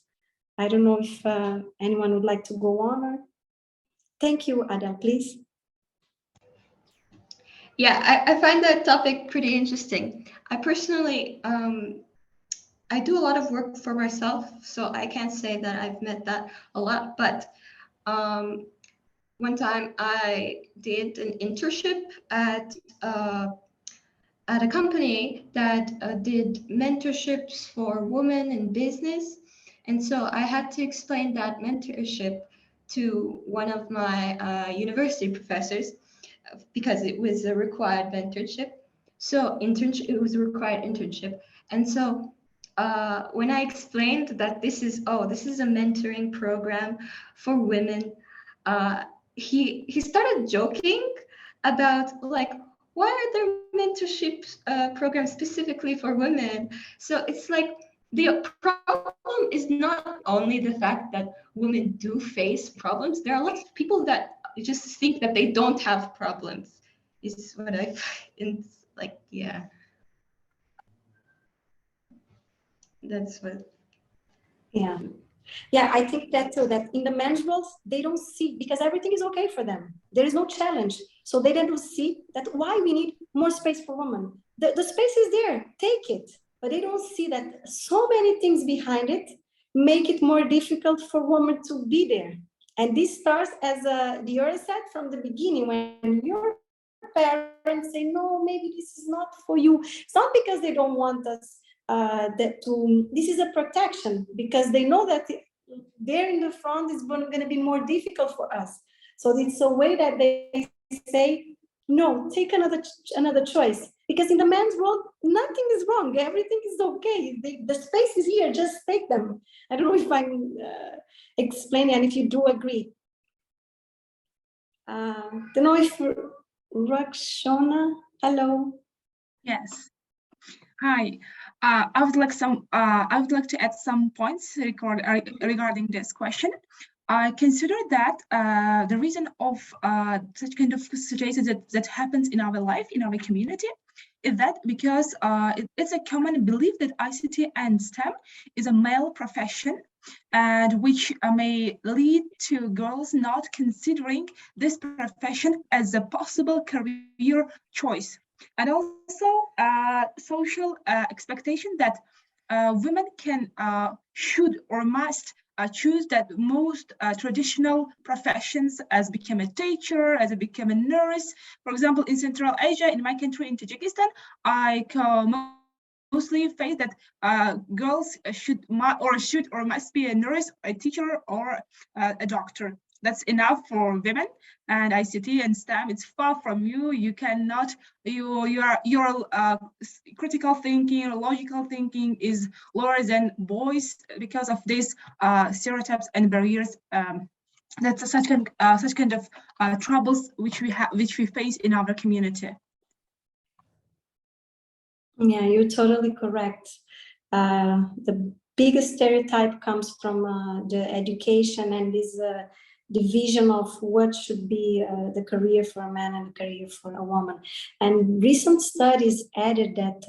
I don't know if anyone would like to go on. Or... Thank you, Ada, please. Yeah, I find that topic pretty interesting. I personally, I do a lot of work for myself, so I can't say that I've met that a lot, but one time I did an internship at a company that did mentorships for women in business. And so I had to explain that mentorship to one of my university professors because it was a required mentorship. So it was a required internship. And so when I explained that this is a mentoring program for women, he started joking about like, why are there mentorship programs specifically for women? So it's like the problem is not only the fact that women do face problems. There are lots of people that just think that they don't have problems. Is what I find. Like, yeah. That's what. Yeah. Yeah, I think that too, that in the men's roles, they don't see, because everything is okay for them. There is no challenge. So they don't see that why we need more space for women. The space is there, take it. But they don't see that so many things behind it make it more difficult for women to be there. And this starts, as Diora said from the beginning, when your parents say, no, maybe this is not for you. It's not because they don't want us this is a protection, because they know that there in the front is going to be more difficult for us. So it's a way that they say, no, take another choice. Because in the men's world, nothing is wrong. Everything is okay. The space is here. Just take them. I don't know if I'm explaining and if you do agree. Don't know if Rakshona, hello. Yes. Hi. I would like to add some points regarding this question. I consider that the reason of such kind of situations that happens in our life, in our community, is that because it's a common belief that ICT and STEM is a male profession, and which may lead to girls not considering this profession as a possible career choice. And also social expectation that women can, should or must choose that most traditional professions, as become a teacher, as become a nurse. For example, in Central Asia, in my country, in Tajikistan, I mostly face that girls should or must be a nurse, a teacher, or a doctor. That's enough for women. And ICT and STEM, it's far from you. You cannot, your critical thinking, logical thinking is lower than boys because of these stereotypes and barriers. That's such kind of troubles which we face in our community. Yeah, you're totally correct. The biggest stereotype comes from the education and this division of what should be the career for a man and the career for a woman. And recent studies added that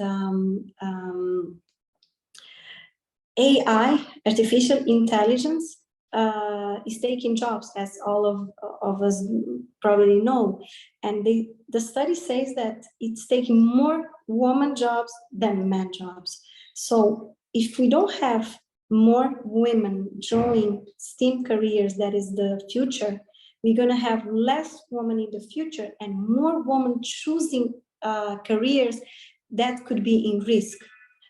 AI, artificial intelligence, is taking jobs, as all of us probably know. And the study says that it's taking more woman jobs than men jobs. So if we don't have more women joining STEM careers, that is the future, we're going to have less women in the future and more women choosing careers that could be in risk.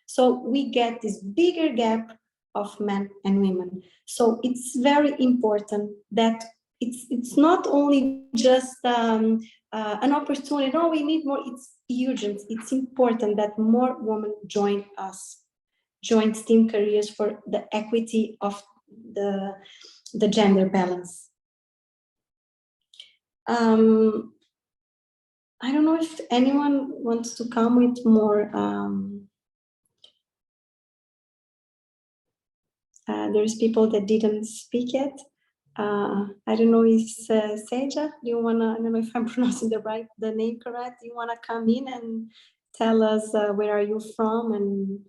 So we get this bigger gap of men and women. So it's very important that it's not only just an opportunity. No, we need more. It's urgent. It's important that more women join us, join STEM careers for the equity of the gender balance. I don't know if anyone wants to come with more. There's people that didn't speak yet. I don't know if Seja, do you wanna, I don't know if I'm pronouncing the name correct. Do you wanna come in and tell us where are you from? And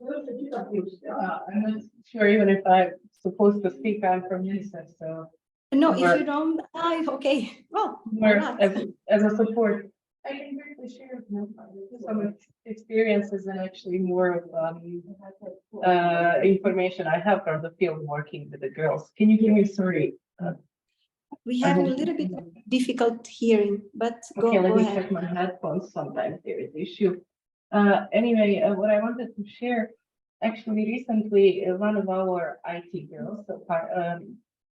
I'm not sure even if I'm supposed to speak. I'm from UNICEF, so. No, if you don't, okay. Well, more as a support. I can briefly share some experiences and actually more of information I have from the field working with the girls. Can you give me, sorry? We have a little bit of difficult hearing, but okay, go let me ahead. check my headphones. Sometimes there is issue. Anyway, what I wanted to share, actually recently, one of our IT girls,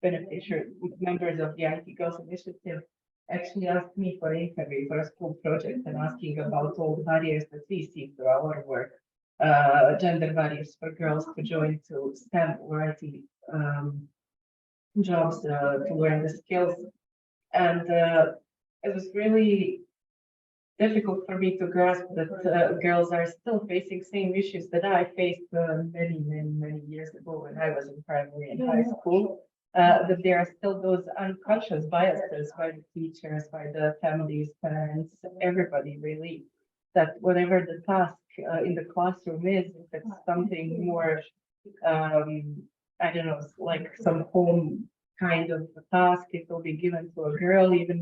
beneficiary members of the IT Girls Initiative, actually asked me for an interview for a school project and asking about all the barriers that we see through our work, gender barriers for girls to join to STEM or IT jobs to learn the skills. And it was really difficult for me to grasp that girls are still facing same issues that I faced many years ago when I was in primary and high school. That there are still those unconscious biases by the teachers, by the families, parents, everybody really, that whatever the task in the classroom is, if it's something more, I don't know, like some home kind of task, it will be given to a girl, even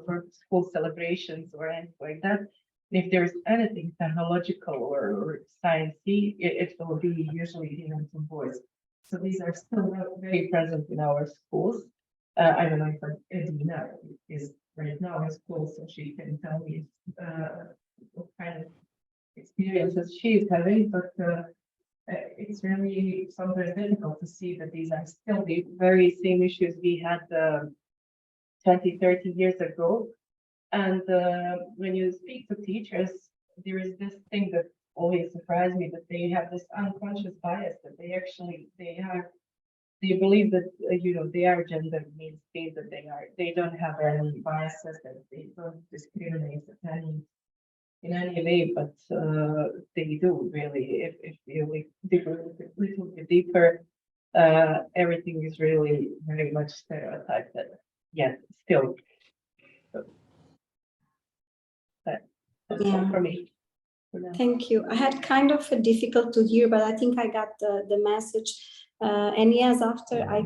for school celebrations or anything like that. If there's anything technological or sciencey, it will be usually given to boys. So these are still very present in our schools. I don't know if Edina is right now in school, so she can tell me what kind of experiences she is having, but it's really sometimes difficult to see that these are still the very same issues we had 20, 30 years ago. And when you speak to teachers, there is this thing that always surprised me, that they have this unconscious bias, that they believe that they are gender mainstream, that they don't have any biases, that they don't discriminate in any way, but they do really. If you dig a little bit deeper, everything is really very much stereotyped. Yet still, so that's all for me. Thank you. I had kind of a difficult to hear, but I think I got the message. And yes, after I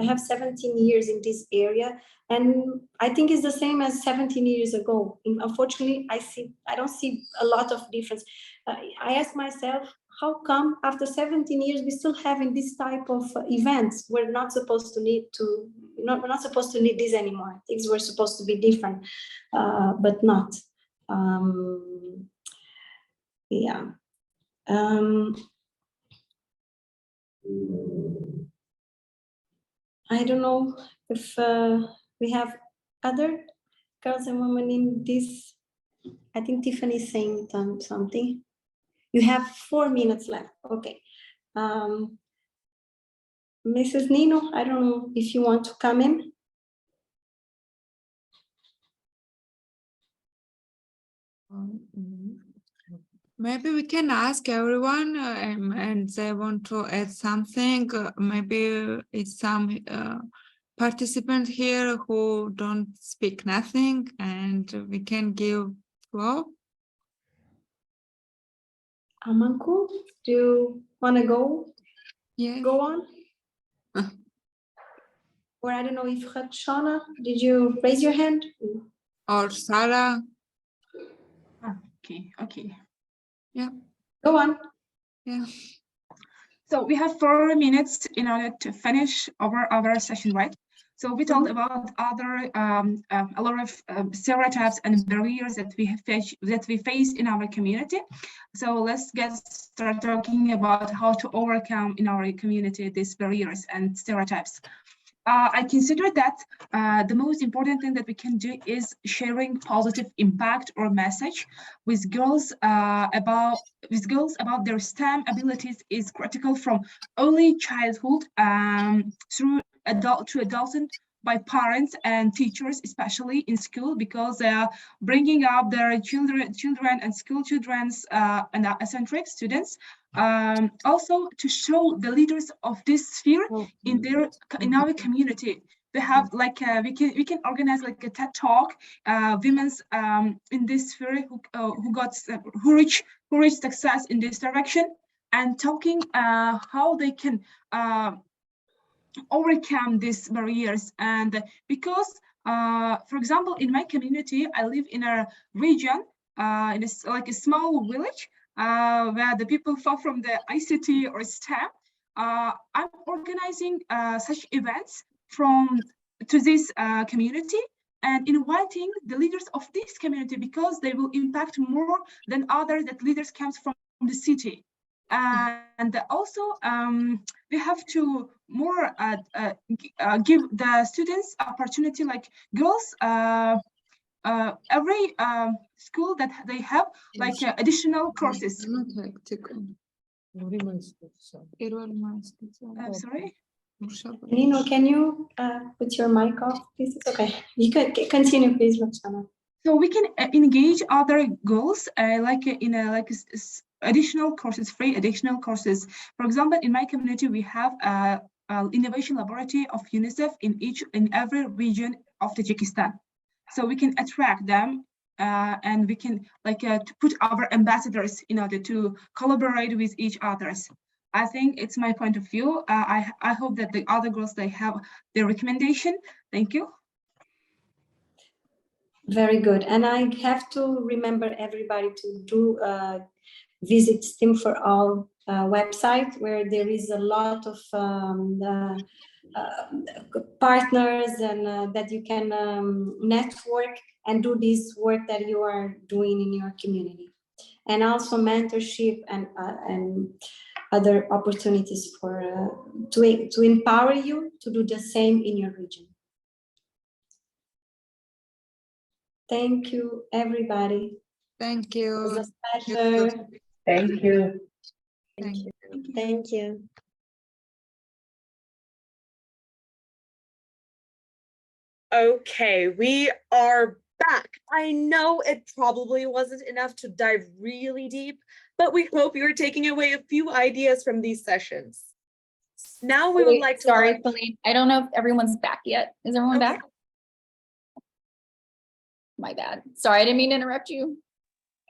have 17 years in this area, and I think it's the same as 17 years ago. Unfortunately, I don't see a lot of difference. I ask myself, how come after 17 years we still having this type of events? We're not supposed to need we're not supposed to need this anymore. Things were supposed to be different, but not. Yeah. I don't know if we have other girls and women in this. I think Tiffany is saying something. You have 4 minutes left. Okay. Mrs. Nino, I don't know if you want to come in. Maybe we can ask everyone and they want to add something. Maybe it's some participant here who don't speak nothing and we can give floor. Amanku, do you want to go? Yes. Go on? Or I don't know if Shana, did you raise your hand? Or Sarah. Okay. Yeah. Go on. Yeah. So we have 4 minutes in order to finish our session, right? So we talked about other a lot of stereotypes and barriers that we face in our community. So let's get started talking about how to overcome in our community these barriers and stereotypes. I consider that the most important thing that we can do is sharing positive impact or message with girls about their STEM abilities is critical from early childhood through adulthood by parents and teachers, especially in school, because they are bringing up their children and school children's and eccentric students. Also to show the leaders of this sphere in our community. We have like we can organize like a TED talk, women's in this sphere who reach success in this direction, and talking how they can overcome these barriers. And because for example, in my community, I live in a region in like a small village where the people far from the ICT or STEM. I'm organizing such events to this community and inviting the leaders of this community, because they will impact more than others that leaders comes from the city. And also we have to more give the students opportunity, like girls, every school that they have like additional courses. Sorry? Nino, can you put your mic off, please? It's okay. You can continue, please, Roxana. So we can engage other goals like in a additional courses, free additional courses. For example, in my community, we have innovation laboratory of UNICEF in every region of Tajikistan. So we can attract them and we can to put our ambassadors in order to collaborate with each others. I think it's my point of view. I hope that the other girls, they have their recommendation. Thank you. Very good. And I have to remember everybody to do visit STEM4ALL website, where there is a lot of partners and that you can network and do this work that you are doing in your community, and also mentorship and other opportunities for to empower you to do the same in your region. Thank you, everybody. Thank you. It was a pleasure. Thank you. Thank you. Thank you. Okay, we are back. I know it probably wasn't enough to dive really deep, but we hope you're taking away a few ideas from these sessions. Now we would like to Sorry, launch- Celine. I don't know if everyone's back yet. Is everyone Okay. back? My bad. Sorry, I didn't mean to interrupt you.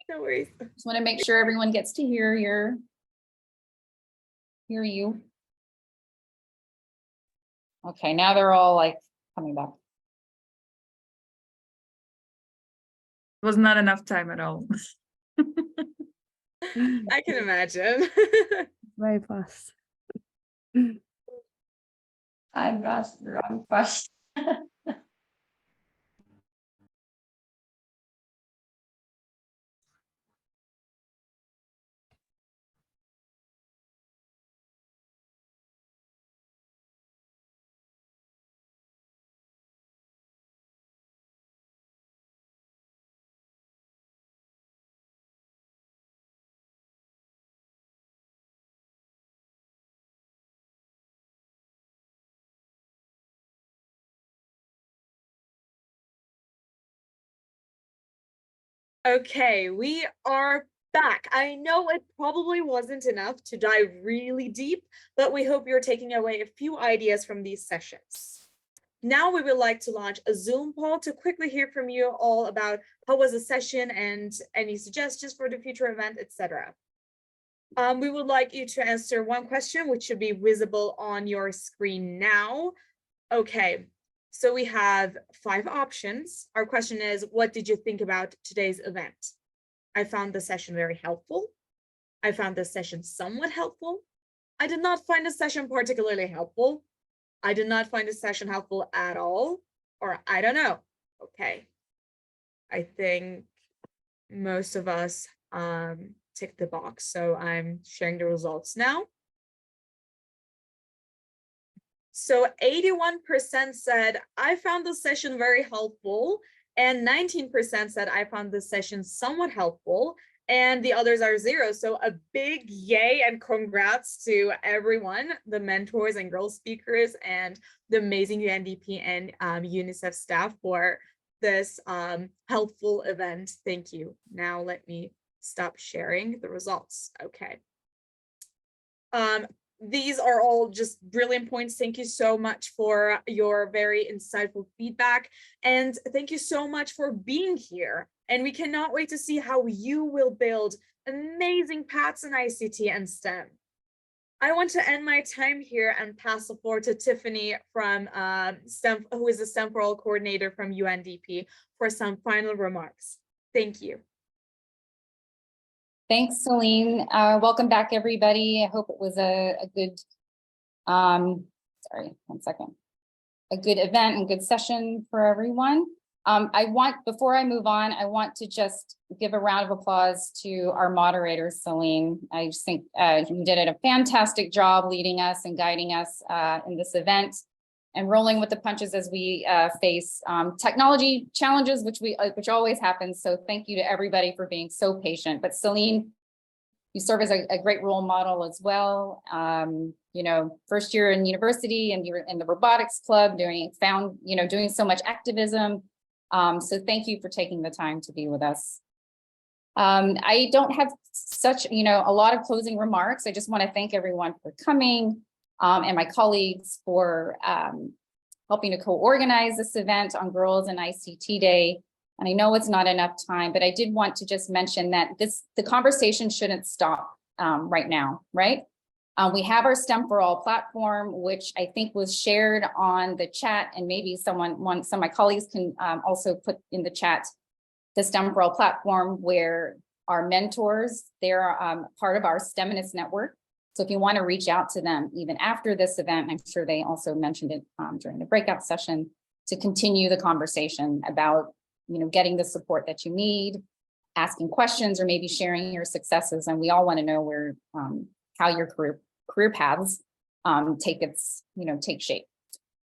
No worries. Just want to make sure everyone gets to hear you. Okay, now they're all like coming back. Was not enough time at all. I can imagine. Very fast. I'm asked the wrong question. Okay, we are back. I know it probably wasn't enough to dive really deep, but we hope you're taking away a few ideas from these sessions. Now we would like to launch a Zoom poll to quickly hear from you all about how was the session and any suggestions for the future event, etc. We would like you to answer one question, which should be visible on your screen now. Okay, so we have 5 options. Our question is, what did you think about today's event? I found the session very helpful. I found the session somewhat helpful. I did not find the session particularly helpful. I did not find the session helpful at all, or I don't know. Okay, I think most of us ticked the box, so I'm sharing the results now. So 81% said, I found the session very helpful, and 19% said, I found the session somewhat helpful, and the others are 0. So a big yay and congrats to everyone, the mentors and girl speakers and the amazing UNDP and UNICEF staff for this helpful event. Thank you. Now let me stop sharing the results. Okay. These are all just brilliant points. Thank you so much for your very insightful feedback. And thank you so much for being here. And we cannot wait to see how you will build amazing paths in ICT and STEM. I want to end my time here and pass the floor to Tiffany from STEM, who is the STEM4ALL coordinator from UNDP, for some final remarks. Thank you. Thanks, Celine. Welcome back, everybody. I hope it was a good, sorry, one second. A good event and good session for everyone. Before I move on, I want to just give a round of applause to our moderator, Celine. I just think you did a fantastic job leading us and guiding us in this event and rolling with the punches as we face technology challenges, which always happens. So thank you to everybody for being so patient. But Celine, you serve as a great role model as well. You know, first year in university, and you were in the robotics club doing so much activism. So thank you for taking the time to be with us. I don't have a lot of closing remarks. I just want to thank everyone for coming. And my colleagues for helping to co-organize this event on Girls in ICT Day. And I know it's not enough time, but I did want to just mention that the conversation shouldn't stop right now, right? We have our STEM4ALL platform, which I think was shared on the chat, and maybe some of my colleagues can also put in the chat the STEM4ALL platform, where our mentors, they're part of our STEMinists Network. So if you want to reach out to them even after this event, I'm sure they also mentioned it during the breakout session, to continue the conversation about getting the support that you need, asking questions, or maybe sharing your successes. And we all want to know where how your career paths take shape.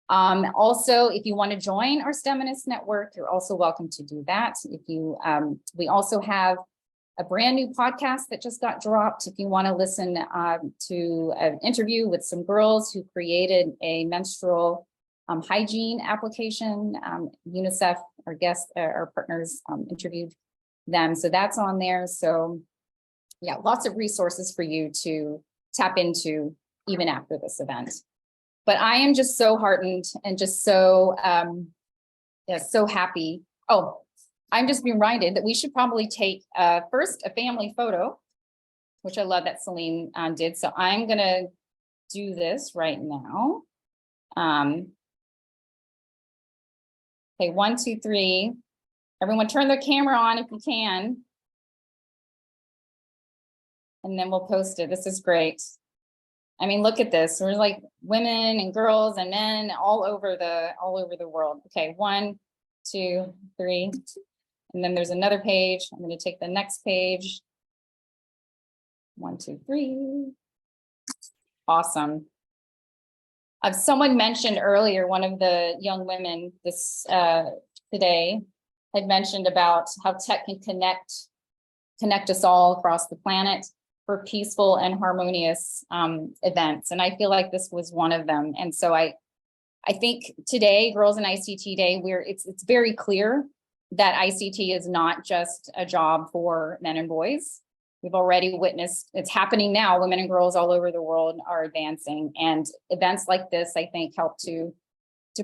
Also, if you want to join our STEMinists Network, you're also welcome to do that. We also have a brand new podcast that just got dropped. If you want to listen to an interview with some girls who created a menstrual hygiene application, UNICEF, our partners interviewed them. So that's on there. So yeah, lots of resources for you to tap into even after this event. But I am just so heartened and just so, so happy. Oh, I'm just reminded that we should probably take first a family photo, which I love that Celine did. So I'm gonna do this right now. Okay, 1, 2, 3. Everyone turn their camera on if you can. And then we'll post it. This is great. I mean, look at this. We're like women and girls and men all over the world. Okay, 1, 2, 3. And then there's another page. I'm going to take the next page. 1, 2, 3. Awesome. Someone mentioned earlier, one of the young women this today had mentioned about how tech can connect us all across the planet for peaceful and harmonious events. And I feel like this was one of them. And so I think today, Girls in ICT Day, it's very clear that ICT is not just a job for men and boys. We've already witnessed, it's happening now. Women and girls all over the world are advancing, and events like this, I think, help to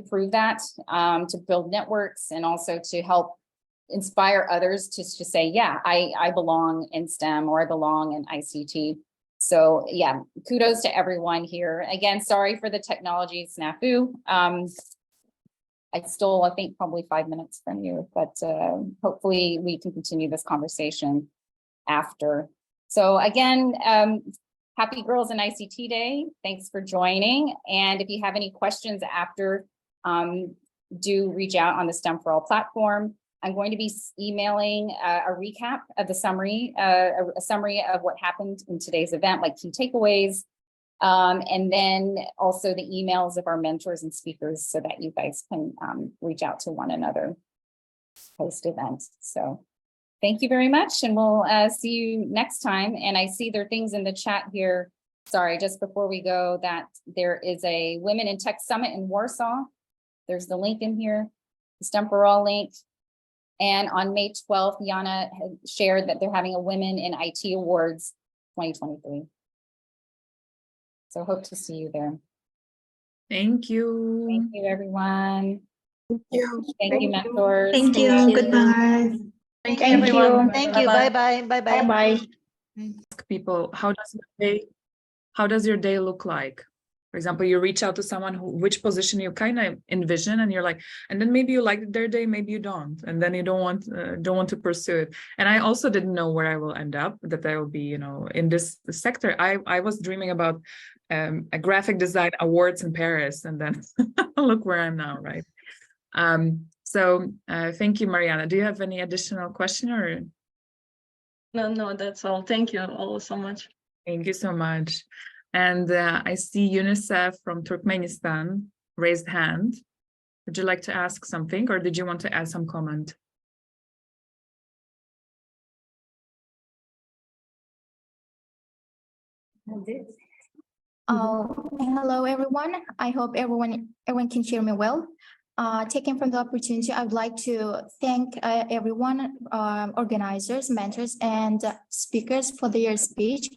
prove that, to build networks, and also to help inspire others to say, yeah, I belong in STEM, or I belong in ICT. So yeah, kudos to everyone here. Again, sorry for the technology snafu. I stole, I think, probably 5 minutes from you, but hopefully we can continue this conversation after. So again, happy Girls in ICT Day. Thanks for joining. And if you have any questions after, do reach out on the STEM4ALL platform. I'm going to be emailing a recap of the summary, a summary of what happened in today's event, like key takeaways, and then also the emails of our mentors and speakers so that you guys can reach out to one another post-event. So thank you very much, and we'll see you next time. And I see there are things in the chat here, sorry, just before we go, that there is a Women in Tech Summit in Warsaw. There's the link in here, the STEM4ALL link. And on May 12th, Yana had shared that they're having a Women in IT Awards 2023. So hope to see you there. Thank you. Thank you, everyone. Thank you. Thank you, mentors. Thank you. Goodbye. Thank Thank you. you. Thank you. Bye-bye. Bye-bye. Bye. Ask people, how does your day look like? For example, you reach out to someone which position you kind of envision, and you're like, and then maybe you like their day, maybe you don't, and then you don't want to pursue it. And I also didn't know where I will end up, that I will be, in this sector. I was dreaming about a graphic design awards in Paris, and then look where I'm now, right? So thank you, Mariana. Do you have any additional question or? No, that's all. Thank you all so much. Thank you so much. And I see UNICEF from Turkmenistan raised hand. Would you like to ask something, or did you want to add some comment? Hello, everyone. I hope everyone can hear me well. Taking from the opportunity, I would like to thank everyone, organizers, mentors, and speakers for their speech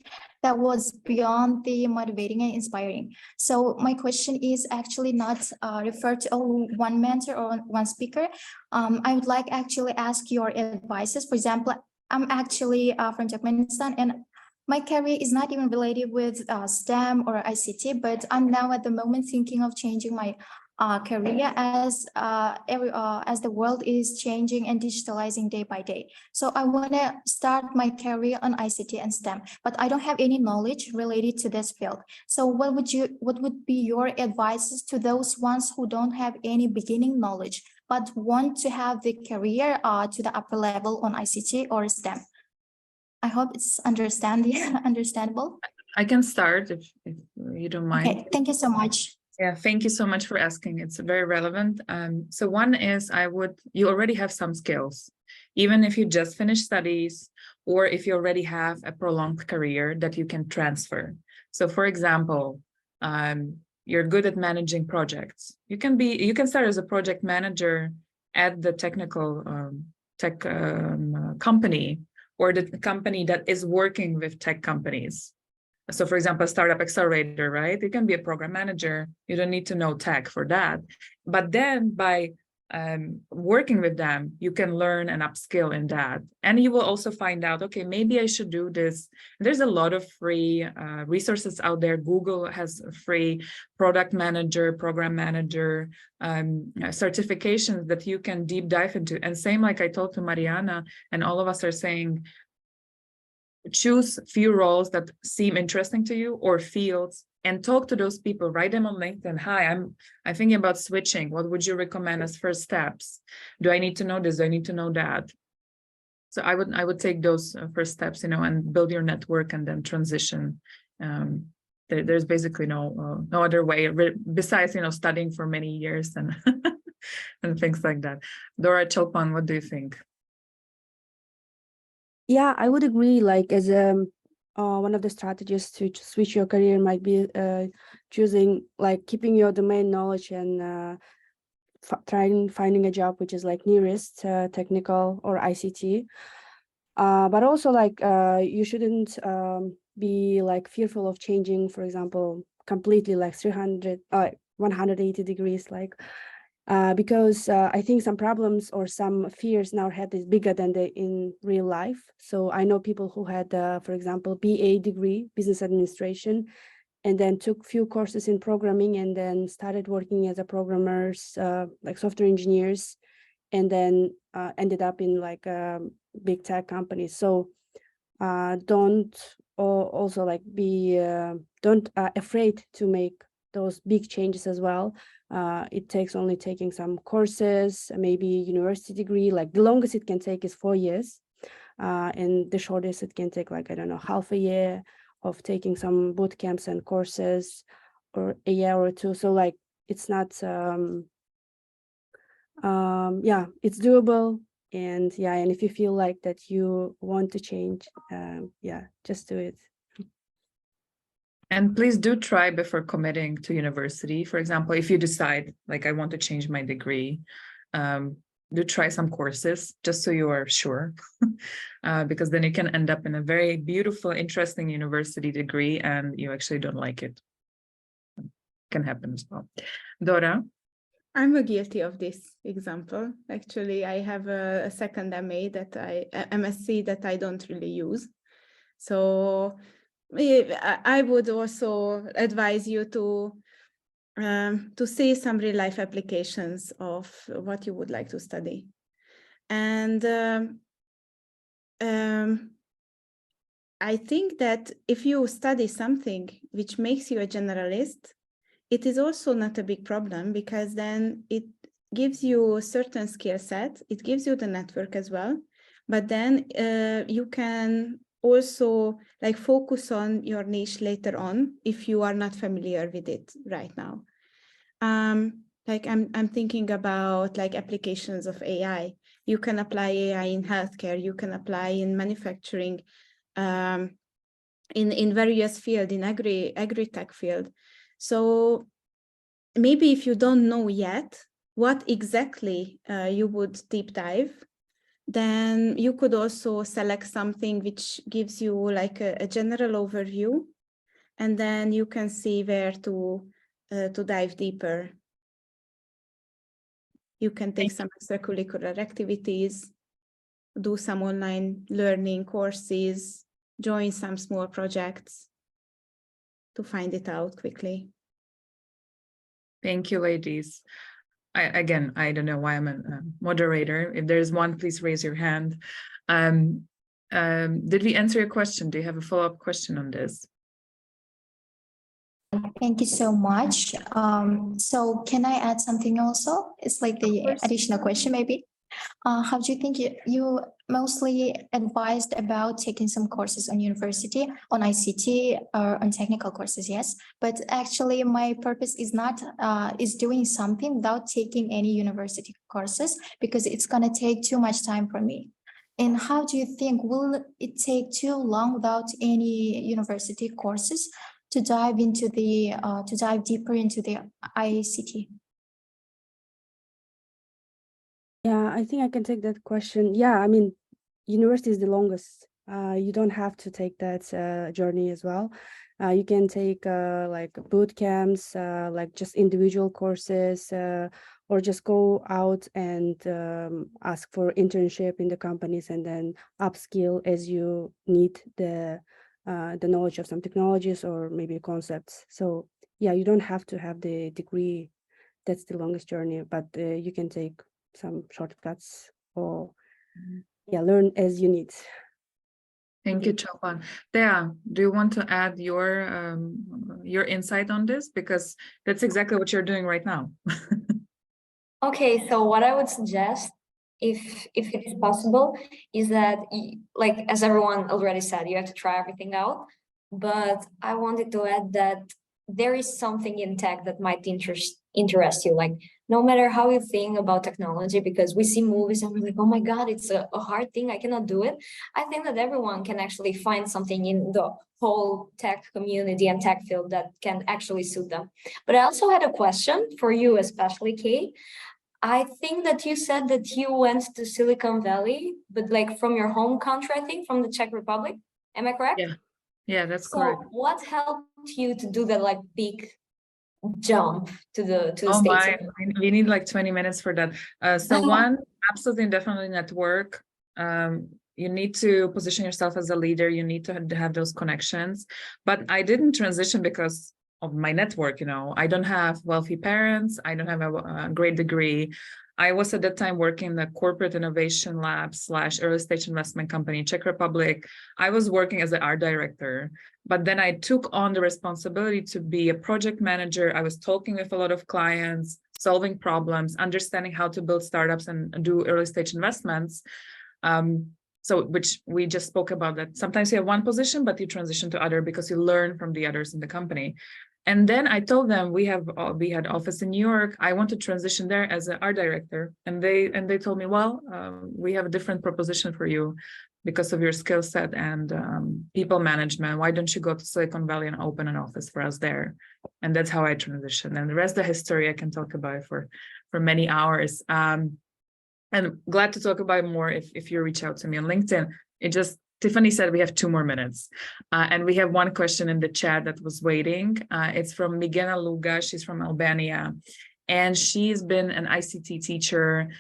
that was beyond the motivating and inspiring. So my question is actually not referred to one mentor or one speaker. I would like actually ask your advices. For example, I'm actually from Turkmenistan, and my career is not even related with STEM or ICT, but I'm now at the moment thinking of changing my career as the world is changing and digitalizing day by day. So I want to start my career on ICT and STEM, but I don't have any knowledge related to this field. So what would be your advices to those ones who don't have any beginning knowledge but want to have the career to the upper level on ICT or STEM? I hope it's understandable. I can start if you don't mind. Okay, thank you so much. Yeah, thank you so much for asking. It's very relevant. So one is you already have some skills, even if you just finished studies, or if you already have a prolonged career that you can transfer. So for example, you're good at managing projects. You can start as a project manager at the tech company, or the company that is working with tech companies. So for example, startup accelerator, right? You can be a program manager. You don't need to know tech for that. But then by working with them, you can learn and upskill in that. And you will also find out, okay, maybe I should do this. There's a lot of free resources out there. Google has a free product manager, program manager, certifications that you can deep dive into. And same like I told to Mariana, and all of us are saying, choose few roles that seem interesting to you or fields and talk to those people, write them on LinkedIn. Hi, I'm thinking about switching. What would you recommend as first steps? Do I need to know this? Do I need to know that? So I would take those first steps, and build your network and then transition. There's basically no other way besides, studying for many years and and things like that. Dora Chopin, what do you think? Yeah, I would agree. Like as one of the strategies to switch your career might be choosing, like keeping your domain knowledge and finding a job which is like nearest technical or ICT. But also like you shouldn't be like fearful of changing, for example, completely like 180 degrees, like because I think some problems or some fears in our head is bigger than they in real life. So I know people who had, for example, BA degree, business administration, and then took few courses in programming and then started working as a programmers, like software engineers, and then ended up in like big tech companies. So don't also like be don't afraid to make those big changes as well. It takes only taking some courses, maybe university degree, like the longest it can take is 4 years. And the shortest it can take, like, I don't know, half a year of taking some boot camps and courses, or a year or two. So like, it's not, yeah, it's doable. And yeah, and if you feel like that you want to change, yeah, just do it. And please do try before committing to university. For example, if you decide, like, I want to change my degree, do try some courses just so you are sure, because then you can end up in a very beautiful, interesting university degree and you actually don't like it. Can happen as well. Dora? I'm guilty of this example. Actually, I have a second MSc that I don't really use. So I would also advise you to see some real life applications of what you would like to study. And I think that if you study something which makes you a generalist, it is also not a big problem, because then it gives you a certain skill set, it gives you the network as well, but then you can also like focus on your niche later on if you are not familiar with it right now. Like I'm thinking about like applications of AI. You can apply AI in healthcare, you can apply in manufacturing, in various fields, in agri-tech field. So maybe if you don't know yet what exactly you would deep dive, then you could also select something which gives you like a general overview, and then you can see where to dive deeper. You can take some extracurricular activities, do some online learning courses, join some small projects to find it out quickly. Thank you, ladies. I don't know why I'm a moderator. If there's one, please raise your hand. Did we answer your question? Do you have a follow-up question on this? Thank you so much. So can I add something also? It's like the additional question maybe. How do you think you mostly advised about taking some courses on university, on ICT or on technical courses, yes. But actually my purpose is not, is doing something without taking any university courses, because it's gonna take too much time for me. And how do you think, will it take too long without any university courses to dive into the, to dive deeper into the ICT? Yeah, I think I can take that question. Yeah, I mean, university is the longest You don't have to take that journey as well. You can take like boot camps, like just individual courses, or just go out and ask for internship in the companies and then upskill as you need the knowledge of some technologies or maybe concepts. So yeah, you don't have to have the degree. That's the longest journey, but you can take some shortcuts or yeah, learn as you need. Thank you, Chopin. Thea, do you want to add your insight on this? Because that's exactly what you're doing right now. Okay, so what I would suggest, if it is possible, is that, like as everyone already said, you have to try everything out. But I wanted to add that there is something in tech that might interest you. Like no matter how you think about technology, because we see movies and we're like, oh my God, it's a hard thing, I cannot do it. I think that everyone can actually find something in the whole tech community and tech field that can actually suit them. But I also had a question for you, especially Kate. I think that you said that you went to Silicon Valley, but like from your home country, I think from the Czech Republic. Am I correct? Yeah, that's so correct. What helped you to do that like big jump to the Oh States? my, we need like 20 minutes for that. So one, absolutely definitely network. You need to position yourself as a leader. You need to have those connections. But I didn't transition because of my network, you know. I don't have wealthy parents. I don't have a great degree. I was at that time working in the corporate innovation lab / early stage investment company in Czech Republic. I was working as an art director, but then I took on the responsibility to be a project manager. I was talking with a lot of clients, solving problems, understanding how to build startups and do early stage investments. So which we just spoke about, that sometimes you have one position, but you transition to other because you learn from the others in the company. And then I told them we had office in New York. I want to transition there as an art director. And they told me, well, we have a different proposition for you because of your skill set and people management. Why don't you go to Silicon Valley and open an office for us there? And that's how I transitioned. And the rest of the history I can talk about for many hours. And glad to talk about more if you reach out to me on LinkedIn. Tiffany said we have 2 more minutes. And we have one question in the chat that was waiting. It's from Migena Luga. She's from Albania. And she's been an ICT teacher,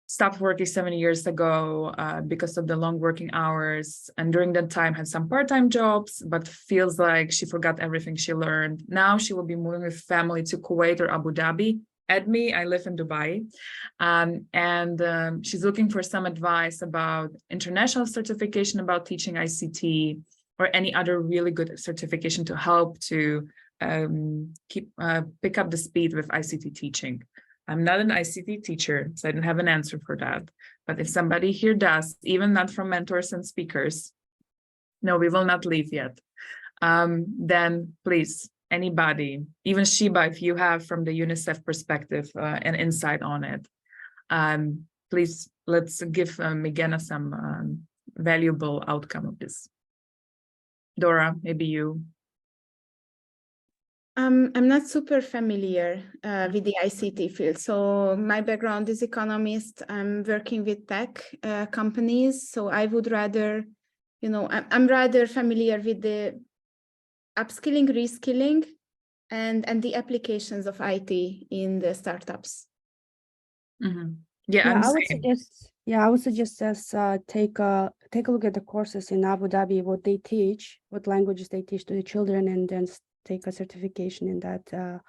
stopped working 7 years ago because of the long working hours. And during that time had some part-time jobs, but feels like she forgot everything she learned. Now she will be moving with family to Kuwait or Abu Dhabi. I live in Dubai, and she's looking for some advice about international certification about teaching ICT or any other really good certification to help to pick up the speed with ICT teaching. I'm not an ICT teacher, so I don't have an answer for that. But if somebody here does, even not from mentors and speakers, no, we will not leave yet. Then please, anybody, even Shiba, if you have from the UNICEF perspective an insight on it, please let's give Migena some valuable outcome of this. Dora, maybe you. I'm not super familiar with the ICT field. So my background is economist. I'm working with tech companies. So I would rather, I'm rather familiar with the upskilling, reskilling, and the applications of IT in the startups. Mm-hmm. I would suggest us take a look at the courses in Abu Dhabi, what they teach, what languages they teach to the children, and then take a certification in that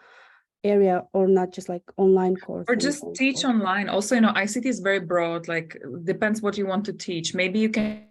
area, or not just like online course. Or just teach online. Also, ICT is very broad, like depends what you want to teach. Maybe you can